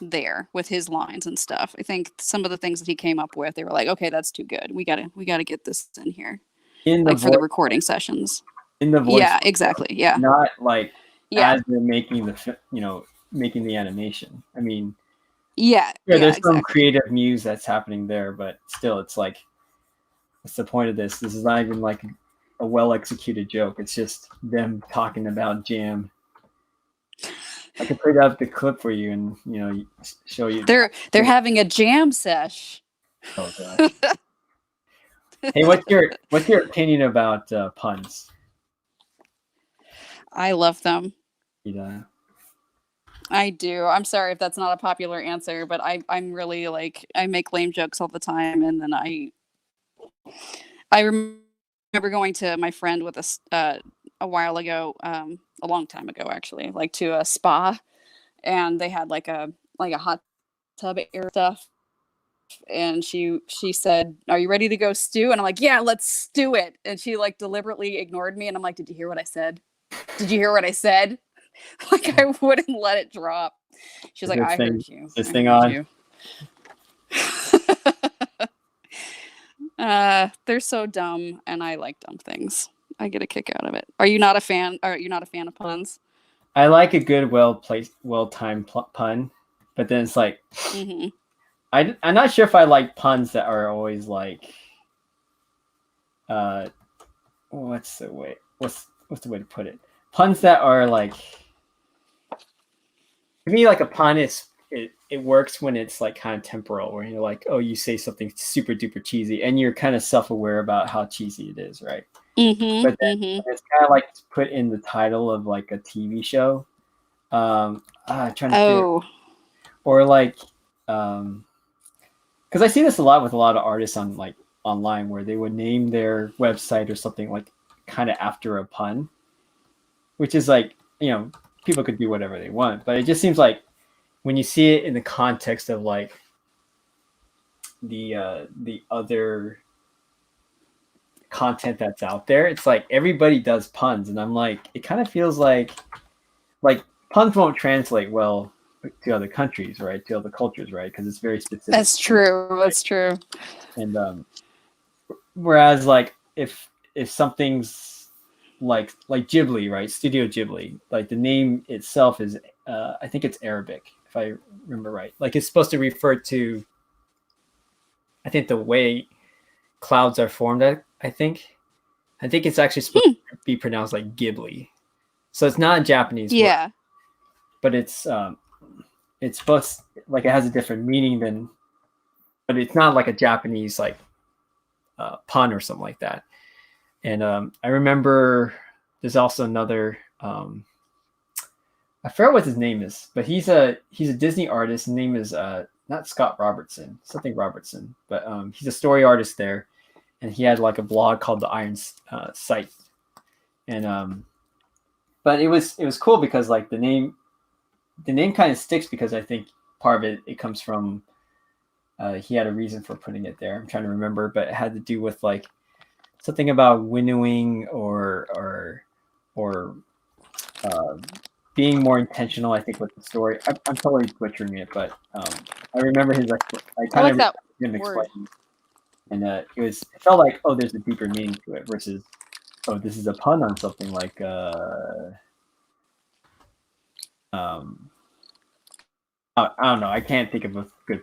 there with his lines and stuff. I think some of the things that he came up with, they were like, okay, that's too good. We gotta get this in here, in the like for the voice recording sessions. in the voice, Yeah, exactly. Yeah, not like yeah, as they're making making the animation. I mean, yeah, yeah, yeah, there's some exactly. creative muse that's happening there, but still, it's like, what's the point of this? This is not even like a well executed joke. It's just them talking about jam. I could put up the clip for you and show you. They're having a jam sesh. Oh gosh. Hey, what's your opinion about puns? I love them. Yeah. I do. I'm sorry if that's not a popular answer, but I'm really like, I make lame jokes all the time, and then I remember going to my friend with a while ago, a long time ago actually, like to a spa, and they had like a hot tub area stuff, and she said, "Are you ready to go stew?" And I'm like, "Yeah, let's stew it." And she like deliberately ignored me, and I'm like, "Did you hear what I said? Did you hear what I said?" Like I wouldn't let it drop. She's Is like, this "I thing heard you. this I thing heard on? you." They're so dumb, and I like dumb things. I get a kick out of it. Are you not a fan? Are you not a fan of puns? I like a good well placed, well timed pun, but then it's like Mm-hmm. I'm not sure if I like puns that are always like, what's the way what's the way to put it? Puns that are like, to me, like a pun is it works when it's like kind of temporal, where you're like, oh, you say something super duper cheesy, and you're kind of self aware about how cheesy it is, right? But then it's kind of like put in the title of like a TV show. Trying to figure, or like, because I see this a lot with a lot of artists on like online, where they would name their website or something like kind of after a pun, which is like, people could do whatever they want, but it just seems like when you see it in the context of like the other content that's out there, it's like everybody does puns, and I'm like, it kind of feels like puns won't translate well to other countries, right? To other cultures, right? Because it's very specific. That's true. Right? That's true. And whereas like if something's like Ghibli, right? Studio Ghibli, like the name itself is I think it's Arabic, if I remember right. Like it's supposed to refer to, I think, the way clouds are formed. I think it's actually supposed to be pronounced like Ghibli. So it's not a Japanese word, but it's supposed, like, it has a different meaning but it's not like a Japanese like pun or something like that. And I remember there's also another, I forget what his name is, but he's a Disney artist. His name is not Scott Robertson, something Robertson, but he's a story artist there, and he had like a blog called the Iron Sight. And but it was cool because like the name kind of sticks, because I think part of it comes from he had a reason for putting it there. I'm trying to remember, but it had to do with like something about winnowing or being more intentional, I think, with the story. I'm totally butchering it, but I remember his I kind of like him explaining, and it felt like, oh, there's a deeper meaning to it, versus, oh, this is a pun on something like I don't know. I can't think of a good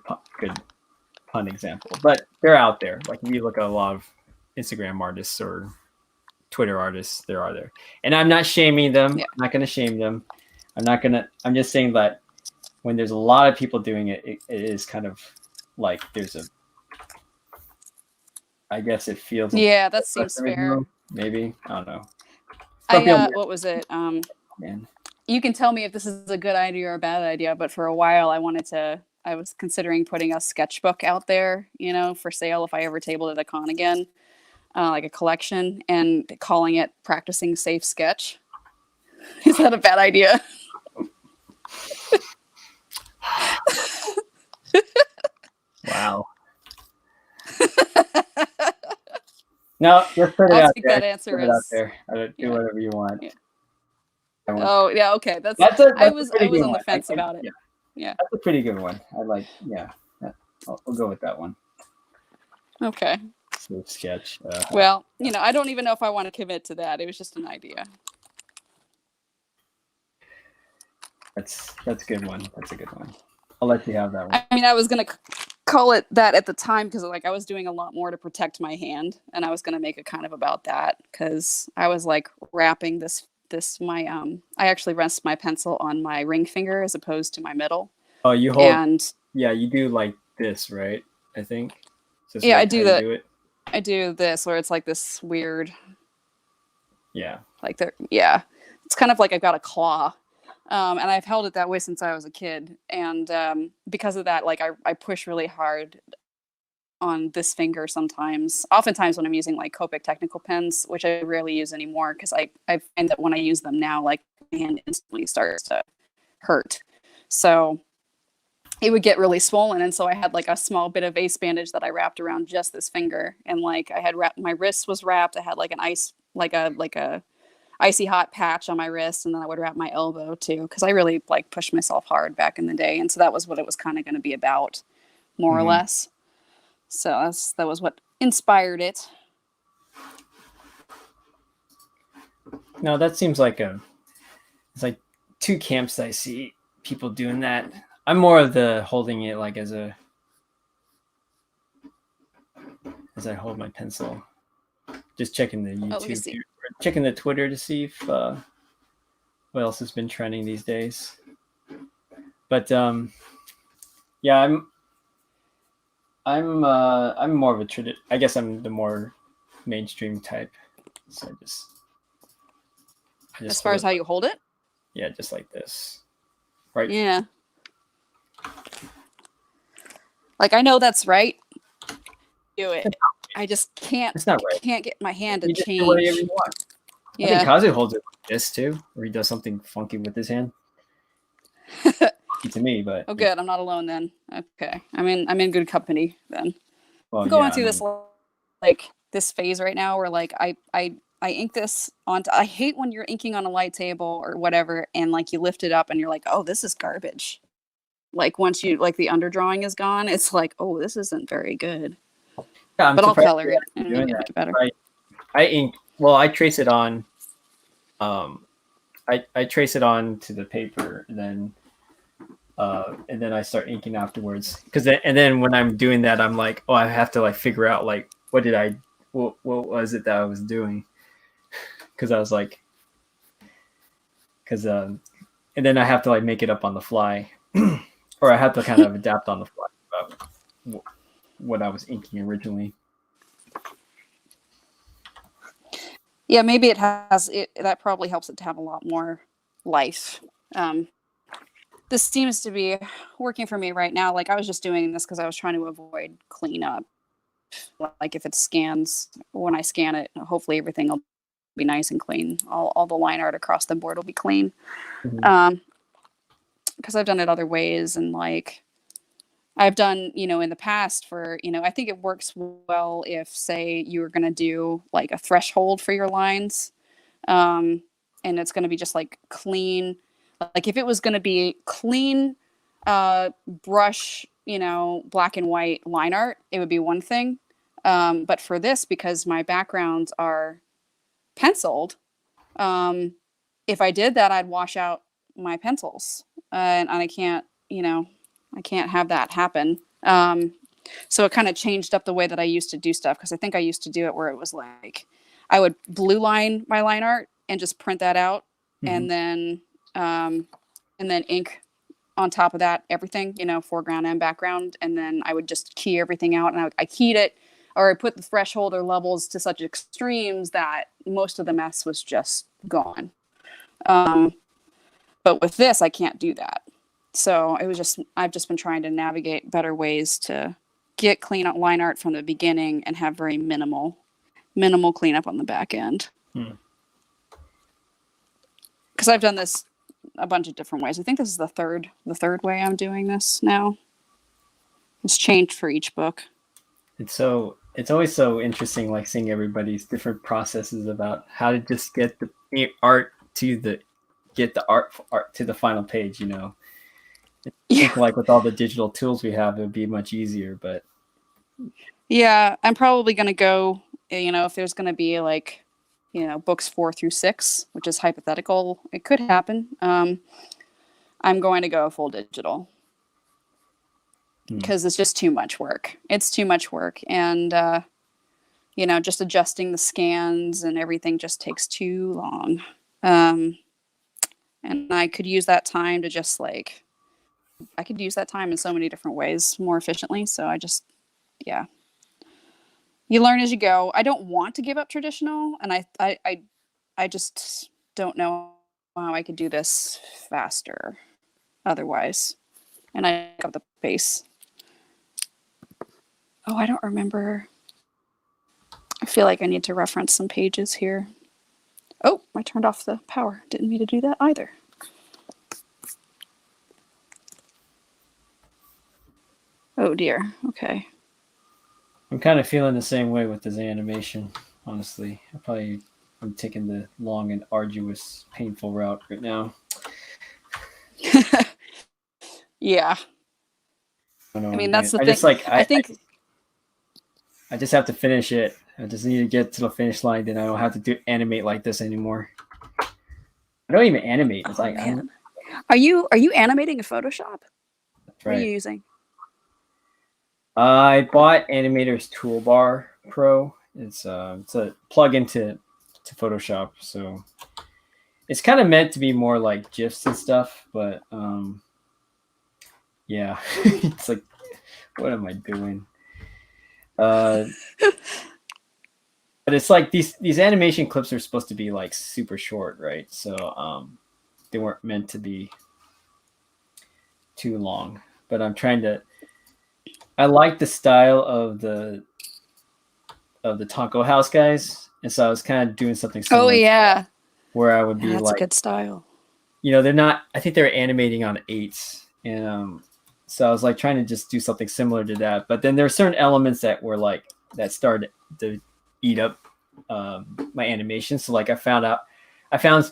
pun example, but they're out there. Like if you look at a lot of Instagram artists or Twitter artists, there. And I'm not shaming them. Yeah. I'm not going to shame them. I'm just saying that when there's a lot of people doing it, it is kind of like I guess it feels. Yeah, that seems fair. Maybe. I don't know. What was it? Man. You can tell me if this is a good idea or a bad idea, but for a while I was considering putting a sketchbook out there, for sale if I ever tabled at a con again, like a collection, and calling it Practicing Safe Sketch. Is that a bad idea? Wow. No, just put it out there. That answer is out there. Do whatever you want. Yeah. Oh yeah, okay. That's I was on the fence about it. Yeah. That's a pretty good one. I like. Yeah, I'll go with that one. Okay. Safe sketch. Well, I don't even know if I want to commit to that. It was just an idea. That's a good one. That's a good one. I'll let you have that one. I mean, I was gonna call it that at the time because like I was doing a lot more to protect my hand, and I was gonna make it kind of about that because I was like wrapping I actually rest my pencil on my ring finger as opposed to my middle. Oh, you hold. And yeah, you do like this, right? I think. Yeah, I do that. I do this where it's like this weird. Yeah. Like there. Yeah, it's kind of like I've got a claw. And I've held it that way since I was a kid. And because of that, like I push really hard on this finger sometimes. Oftentimes when I'm using like Copic technical pens, which I rarely use anymore because I find that when I use them now, like my hand instantly starts to hurt. So it would get really swollen. And so I had like a small bit of ace bandage that I wrapped around just this finger. And like I had my wrist was wrapped. I had like an ice, like a icy hot patch on my wrist, and then I would wrap my elbow too because I really like pushed myself hard back in the day, and so that was what it was kind of going to be about, more or less. So that was what inspired it. No, that seems like it's like two camps I see people doing that. I'm more of the holding it like as a as I hold my pencil. Just checking the Oh, let me YouTube, see. checking the Twitter to see if what else has been trending these days. But yeah, I'm more of a I guess I'm the more mainstream type. So I just As far as how you hold it? yeah, just like this. Right. Yeah. Like I know that's right. Do it. I just can't. It's not right. Can't get my hand to You just do whatever change. you want. I Yeah. think Kazu holds it like this too, or he does something funky with his hand. Funky to me, but Oh, good. I'm not alone then. Okay. I'm in good company then. well, I'm going yeah, through this like this phase right now where like I ink this onto. I hate when you're inking on a light table or whatever, and like you lift it up and you're like, oh, this is garbage. Like once you like the underdrawing is gone, it's like, oh, this isn't very good. yeah, I'm But I'll surprised color you're it and doing make that. it better. I ink. Well, I trace it on. I trace it on to the paper, and then I start inking afterwards. And then when I'm doing that, I'm like, oh, I have to like figure out like what was it that I was doing? Because I was like, and then I have to like make it up on the fly, or I have to kind of adapt on the fly about what I was inking originally. Yeah, maybe it has it. That probably helps it to have a lot more life. This seems to be working for me right now. Like I was just doing this because I was trying to avoid cleanup. Like if it scans, when I scan it, hopefully everything will be nice and clean. All the line art across the board will be clean. Mm-hmm. Because I've done it other ways, and like I've done, in the past for, I think it works well if, say, you were going to do like a threshold for your lines, and it's going to be just like clean. Like if it was going to be clean, brush, black and white line art, it would be one thing. But for this, because my backgrounds are penciled, if I did that, I'd wash out my pencils, and I can't, I can't have that happen. So it kind of changed up the way that I used to do stuff, because I think I used to do it where it was like I would blue line my line art and just print that out, Mm-hmm. And then ink on top of that everything, foreground and background, and then I would just key everything out, and I keyed it, or I put the threshold or levels to such extremes that most of the mess was just gone. But with this, I can't do that. So I've just been trying to navigate better ways to get clean up line art from the beginning and have very minimal cleanup on the back end. Because I've done this a bunch of different ways. I think this is the third way I'm doing this now. It's changed for each book. It's always so interesting, like seeing everybody's different processes about how to just get the art to art to the final page. I think like with all the digital tools we have, it would be much easier. But yeah, I'm probably gonna go. If there's gonna be like, books 4 through 6, which is hypothetical, it could happen. I'm going to go full digital because it's just too much work. It's too much work, and just adjusting the scans and everything just takes too long. And I could use that time to just like, I could use that time in so many different ways more efficiently. So yeah. You learn as you go. I don't want to give up traditional, and I just don't know how I could do this faster otherwise. And I got the pace. Oh, I don't remember. I feel like I need to reference some pages here. Oh, I turned off the power. Didn't mean to do that either. Oh dear. Okay. I'm kind of feeling the same way with this animation, honestly. I'm taking the long and arduous, painful route right now. Yeah. I mean, that's the thing. thing. I think I just have to finish it. I just need to get to the finish line. Then I don't have to animate like this anymore. I don't even animate. It's like, man. Are you animating in Photoshop? That's right. What are you using? I bought Animator's Toolbar Pro. It's a plug into Photoshop, so it's kind of meant to be more like GIFs and stuff, but yeah, it's like, what am I doing? But it's like these animation clips are supposed to be like super short, right? So they weren't meant to be too long. But I'm trying to. I like the style of the Taco House guys, and so I was kind of doing something similar. Oh yeah, where I would be that's like, a good style. They're not. I think they're animating on 8s, and so I was like trying to just do something similar to that. But then there are certain elements that were like that started to eat up my animation. So like I found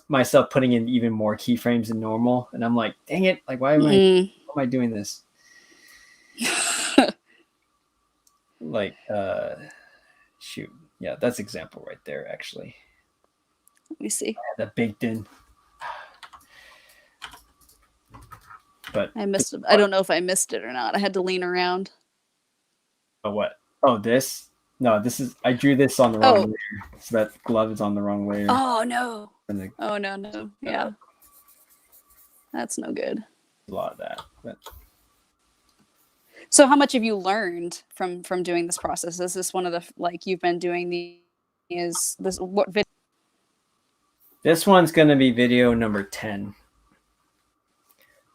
myself putting in even more keyframes than normal, and I'm like, dang it! Like why am I doing this? Like shoot, yeah, that's example right there. Actually, let me see. The baked in. But I missed it. I don't know if I missed it or not. I had to lean around. Oh, what? Oh, this? No, this is. I drew this on the wrong layer, so that glove is on the wrong layer. Oh no! Oh no! Yeah, that's no good. A lot of that. But... So, how much have you learned from doing this process? Is this one of the you've been doing Is this what video? This one's going to be video number 10.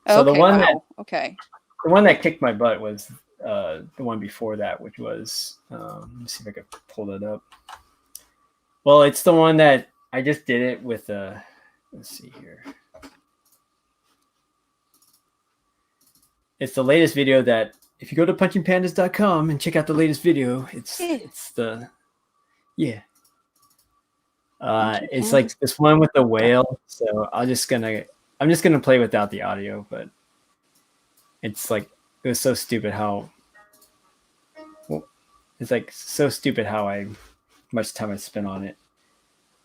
So the one the one that kicked my butt was the one before that, which was let me see if I can pull that up. Well, it's the one that I just did it with let's see here. It's the latest video that if you go to punchingpandas.com and check out the latest video, it's the it's like this one with the whale. So I'm just gonna play without the audio, but it's like it was so stupid how much time I spent on it.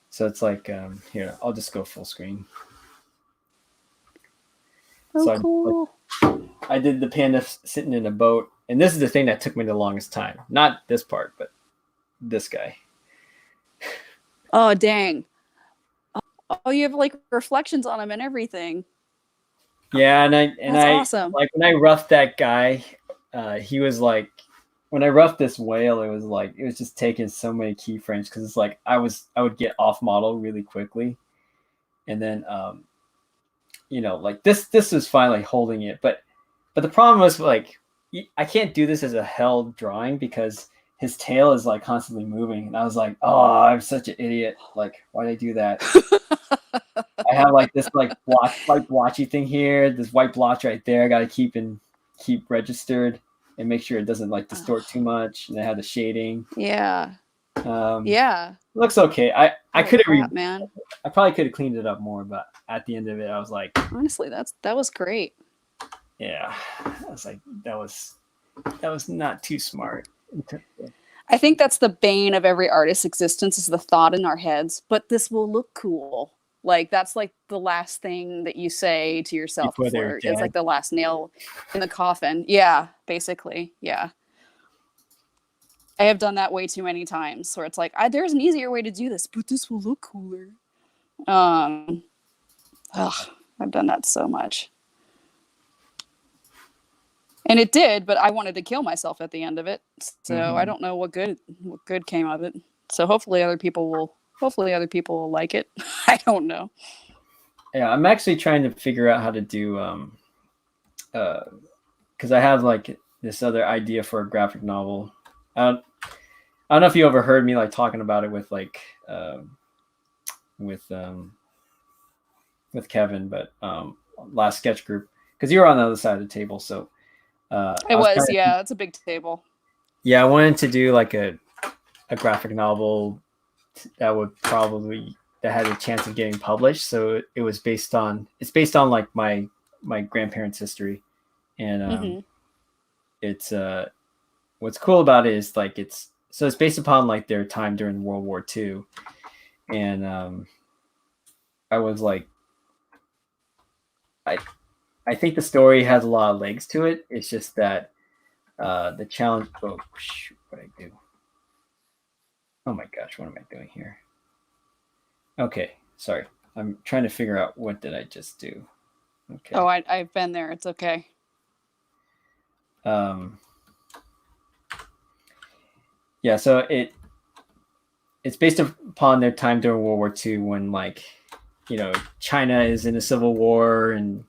So it's like here, I'll just go full screen. Oh, cool. I did the panda sitting in a boat, and this is the thing that took me the longest time. Not this part, but this guy. Oh dang! Oh, you have like reflections on him and everything. Yeah, that's awesome. Like when I roughed that guy, he was like, when I roughed this whale, it was just taking so many keyframes because it's like I would get off model really quickly, and then like this was finally holding it, but the problem was like I can't do this as a held drawing because his tail is like constantly moving, and I was like, oh, I'm such an idiot. Like, why did I do that? I have like this white blotchy thing here, this white blotch right there. I got to keep registered and make sure it doesn't like distort too much. And I have the shading. Yeah. Looks okay. I could have man. I probably could have cleaned it up more, but at the end of it, I was like, honestly, that was great. Yeah, I was like, that was not too smart. I think that's the bane of every artist's existence is the thought in our heads, but this will look cool. Like that's like the last thing that you say to yourself before it's like the last nail in the coffin. Yeah, basically. Yeah. I have done that way too many times where it's like, there's an easier way to do this, but this will look cooler. I've done that so much. And it did, but I wanted to kill myself at the end of it. So I don't know what good came of it. So hopefully other people will like it. I don't know. Yeah, I'm actually trying to figure out how to do because I have like this other idea for a graphic novel. I don't know if you ever heard me like talking about it with like with Kevin, but last sketch group, because you were on the other side of the table, so it's a big table. Yeah, I wanted to do like a graphic novel that had a chance of getting published. So it's based on like my grandparents' history, and it's what's cool about it is like it's based upon like their time during World War II, and I was like, I think the story has a lot of legs to it. It's just that the challenge. Oh shoot! What I do? Oh my gosh, what am I doing here? Okay, sorry. I'm trying to figure out what did I just do. Okay. Oh, I've been there. It's okay. Yeah, so it's based upon their time during World War II when, like, China is in a civil war and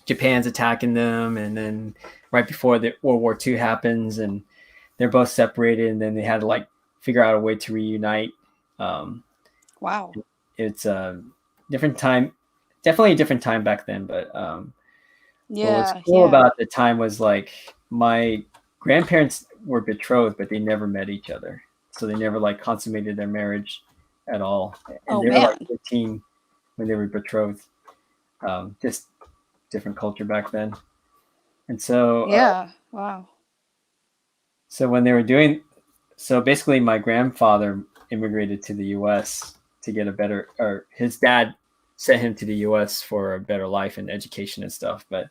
Japan's attacking them, and then right before the World War II happens, and they're both separated, and then they had to like figure out a way to reunite. Wow. It's a different time, definitely a different time back then. But what was cool about the time was like my grandparents were betrothed, but they never met each other, so they never like consummated their marriage at all. And they were like 15 when they were betrothed. Just different culture back then. And so wow. So when they were doing, so basically my grandfather immigrated to the US to get a better, or his dad sent him to the US for a better life and education and stuff. But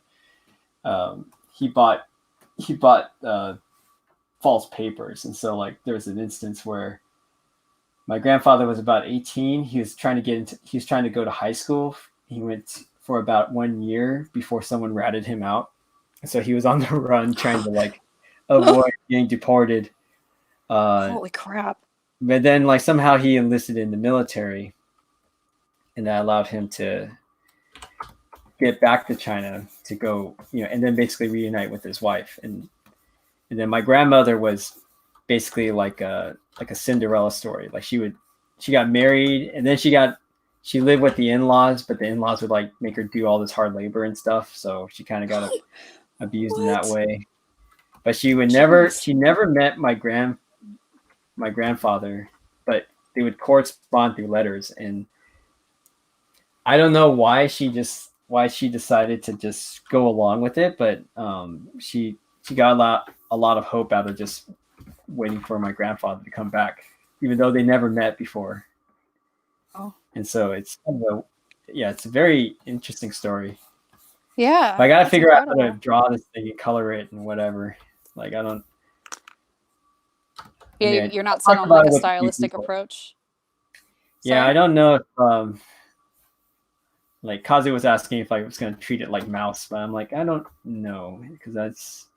he bought false papers. And so like there was an instance where my grandfather was about 18. He was trying to go to high school. He went for about 1 year before someone ratted him out. So he was on the run trying to like avoid getting deported. Holy crap. But then like somehow he enlisted in the military, and that allowed him to get back to China to go, and then basically reunite with his wife. And then my grandmother was basically like a Cinderella story. Like she got married, and then she lived with the in-laws, but the in-laws would like make her do all this hard labor and stuff. So she kind of got abused in that way. But she never met my grandfather, but they would correspond through letters. And I don't know why she decided to just go along with it, but she got a lot of hope out of just waiting for my grandfather to come back, even though they never met before. Oh. And so it's it's a very interesting story. Yeah. But I got to figure out how to draw this thing and color it and whatever. Like I don't. Yeah, I mean, you're not set on like a stylistic approach. Yeah, I don't know if like Kazu was asking if I was going to treat it like Mouse, but I'm like, I don't know, because that's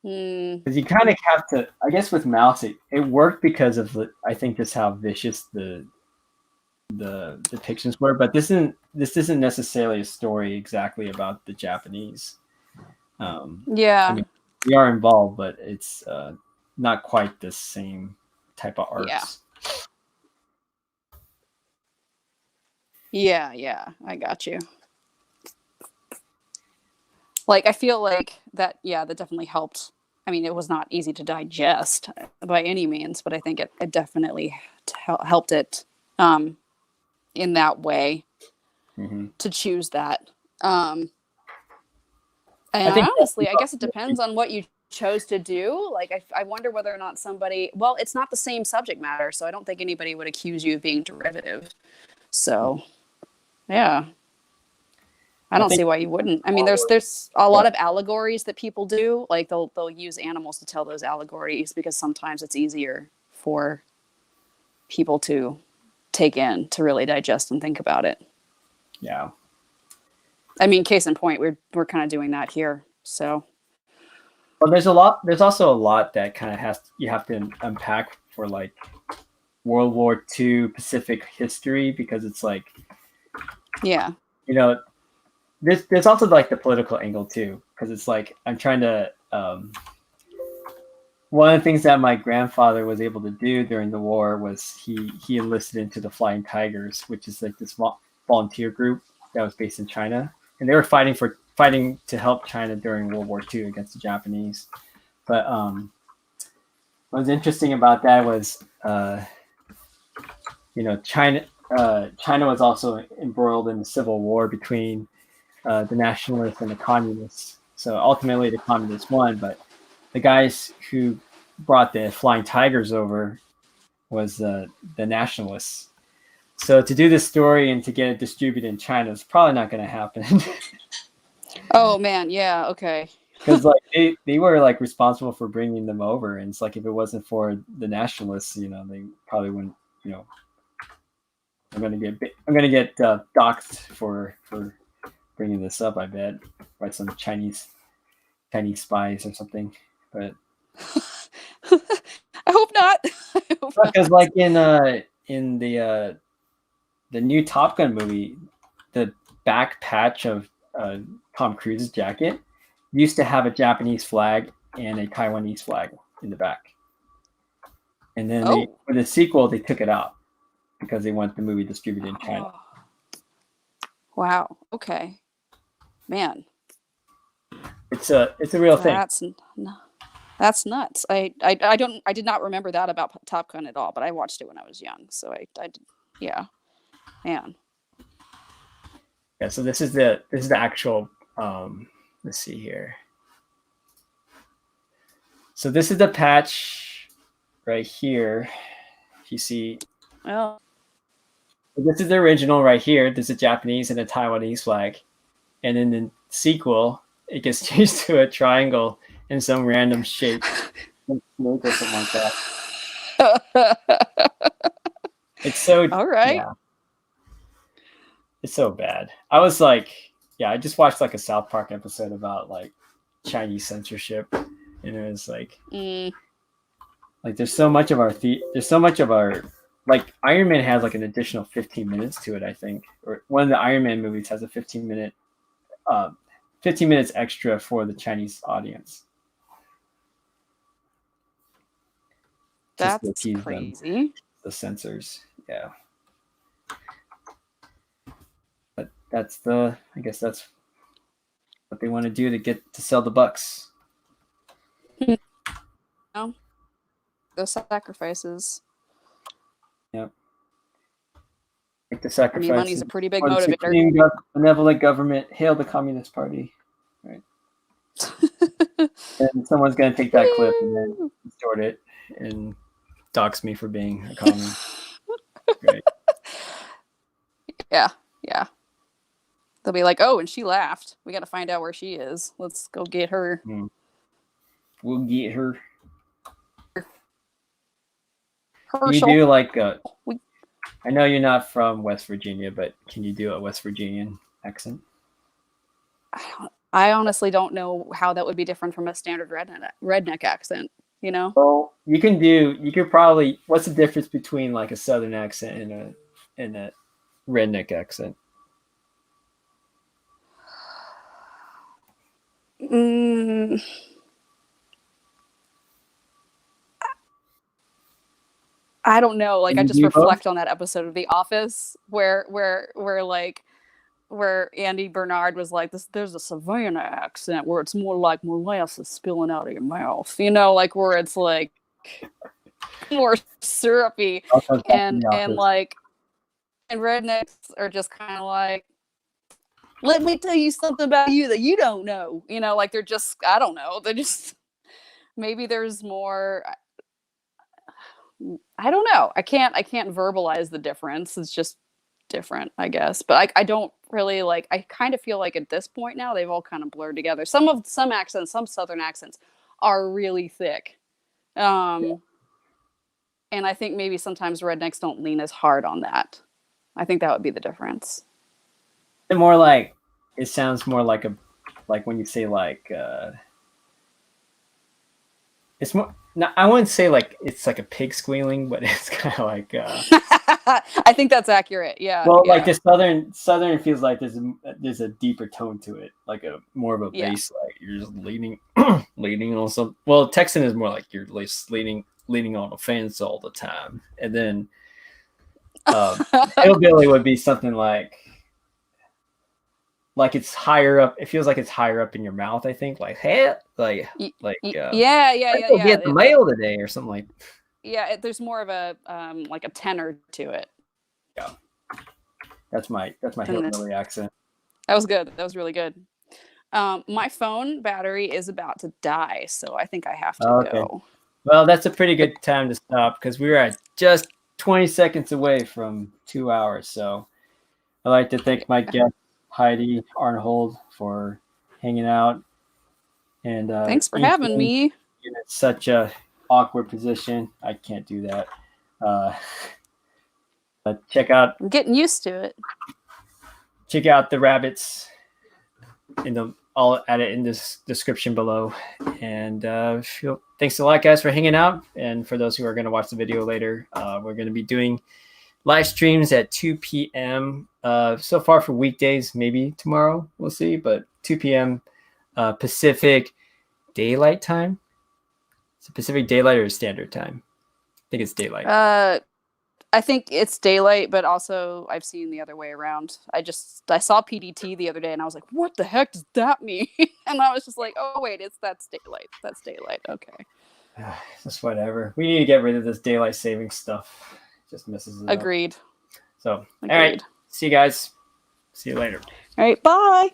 because you kind of have to. I guess with Mouse, it worked because of I think just how vicious the depictions were. But this isn't necessarily a story exactly about the Japanese. I mean, we are involved, but it's not quite the same type of arts. Yeah, I got you. Like, I feel like that definitely helped. I mean, it was not easy to digest by any means, but I think it definitely helped it in that way to choose that. And honestly, I guess it depends on what you chose to do. Like, I wonder whether or not it's not the same subject matter, so I don't think anybody would accuse you of being derivative. So, yeah. I don't see why you wouldn't. I mean, there's a lot of allegories that people do. Like they'll use animals to tell those allegories because sometimes it's easier for people to take in, to really digest and think about it. Yeah. I mean, case in point, we're kind of doing that here. So. Well, there's also a lot that kind of you have to unpack for like World War II Pacific history, because it's like, there's also like the political angle too, because it's like I'm trying to one of the things that my grandfather was able to do during the war was he enlisted into the Flying Tigers, which is like this volunteer group that was based in China, and they were fighting to help China during World War II against the Japanese. But what was interesting about that was China was also embroiled in the civil war between the nationalists and the communists. So ultimately the communists won, but the guys who brought the Flying Tigers over was the nationalists. So to do this story and to get it distributed in China is probably not going to happen. Oh man, yeah, okay. because like they were like responsible for bringing them over, and it's like if it wasn't for the nationalists, you know, they probably wouldn't. You know, I'm gonna get doxxed for bringing this up. I bet by some Chinese spies or something. But I hope not. I hope because not. like in the new Top Gun movie, the back patch of Tom Cruise's jacket used to have a Japanese flag and a Taiwanese flag in the back. And then for the sequel, they took it out because they want the movie distributed in China. Wow. Okay. Man. It's a real thing. That's nuts. I did not remember that about Top Gun at all, but I watched it when I was young. So yeah. Man. Yeah, so this is the actual let's see here. So this is the patch right here. If you see, well, this is the original right here. There's a Japanese and a Taiwanese flag, and in the sequel, it gets changed to a triangle in some random shape, or something like that. It's so all right. Yeah, it's so bad. I was like, yeah, I just watched like a South Park episode about like Chinese censorship, and it was like, like there's so much of our like Iron Man has like an additional 15 minutes to it, I think, or one of the Iron Man movies has a 15 minutes extra for the Chinese audience. That's crazy. The censors, yeah. But I guess that's what they want to do to sell the bucks. Those sacrifices. Yep. Like the sacrifice. I mean, money's a pretty big motivator. Benevolent government, hail the Communist Party. Right. And someone's gonna take that clip and then distort it and dox me for being a communist. Right. Yeah. They'll be like, "Oh, and she laughed. We got to find out where she is. Let's go get her." We'll get her. Herschel. You do like I know you're not from West Virginia, but can you do a West Virginian accent? I honestly don't know how that would be different from a standard redneck accent, you know? Well, you could probably, what's the difference between like a Southern accent and a redneck accent? I don't know. Like, I just reflect on that episode of The Office where Andy Bernard was like, there's a Savannah accent where it's more like molasses spilling out of your mouth, you know, like where it's like more syrupy, and rednecks are just kind of like, let me tell you something about you that you don't know, you know, like they're just, I don't know, they're just, maybe there's more, I don't know. I can't verbalize the difference. It's just different, I guess. But I don't really like, I kind of feel like at this point now they've all kind of blurred together. Some accents, some Southern accents are really thick. And I think maybe sometimes rednecks don't lean as hard on that. I think that would be the difference. More like, it sounds more like when you say like, it's more, no, I wouldn't say like it's like a pig squealing, but it's kind of like. I think that's accurate. Yeah. Well, like the southern feels like there's a deeper tone to it, like a more of a bass. Like you're just leaning on some. Well, Texan is more like you're leaning on a fence all the time, and then hillbilly would be something like it's higher up. It feels like it's higher up in your mouth. I think like, hey, yeah. Get the mail today or something like. Yeah, there's more of a like a tenor to it. Yeah, that's my hillbilly accent. That was good. That was really good. My phone battery is about to die, so I think I have to go. Well, that's a pretty good time to stop because we were at just 20 seconds away from 2 hours. So I'd like to thank my guest, Heidi Arnhold, for hanging out And Thanks for having me. In such a awkward position, I can't do that. But check out. I'm getting used to it. Check out the rabbits. I'll add it in this description below. And thanks a lot, guys, for hanging out. And for those who are going to watch the video later, we're going to be doing live streams at 2 p.m. So far for weekdays, maybe tomorrow, we'll see. But 2 p.m. Pacific Daylight Time. It's Pacific Daylight or Standard Time? I think it's daylight. I think it's daylight, but also I've seen the other way around. I saw PDT the other day and I was like, what the heck does that mean? And I was just like, oh wait, that's daylight. That's daylight. Okay. Just whatever. We need to get rid of this daylight saving stuff. It just messes it up. Agreed. So, all right. See you guys. See you later. All right. Bye.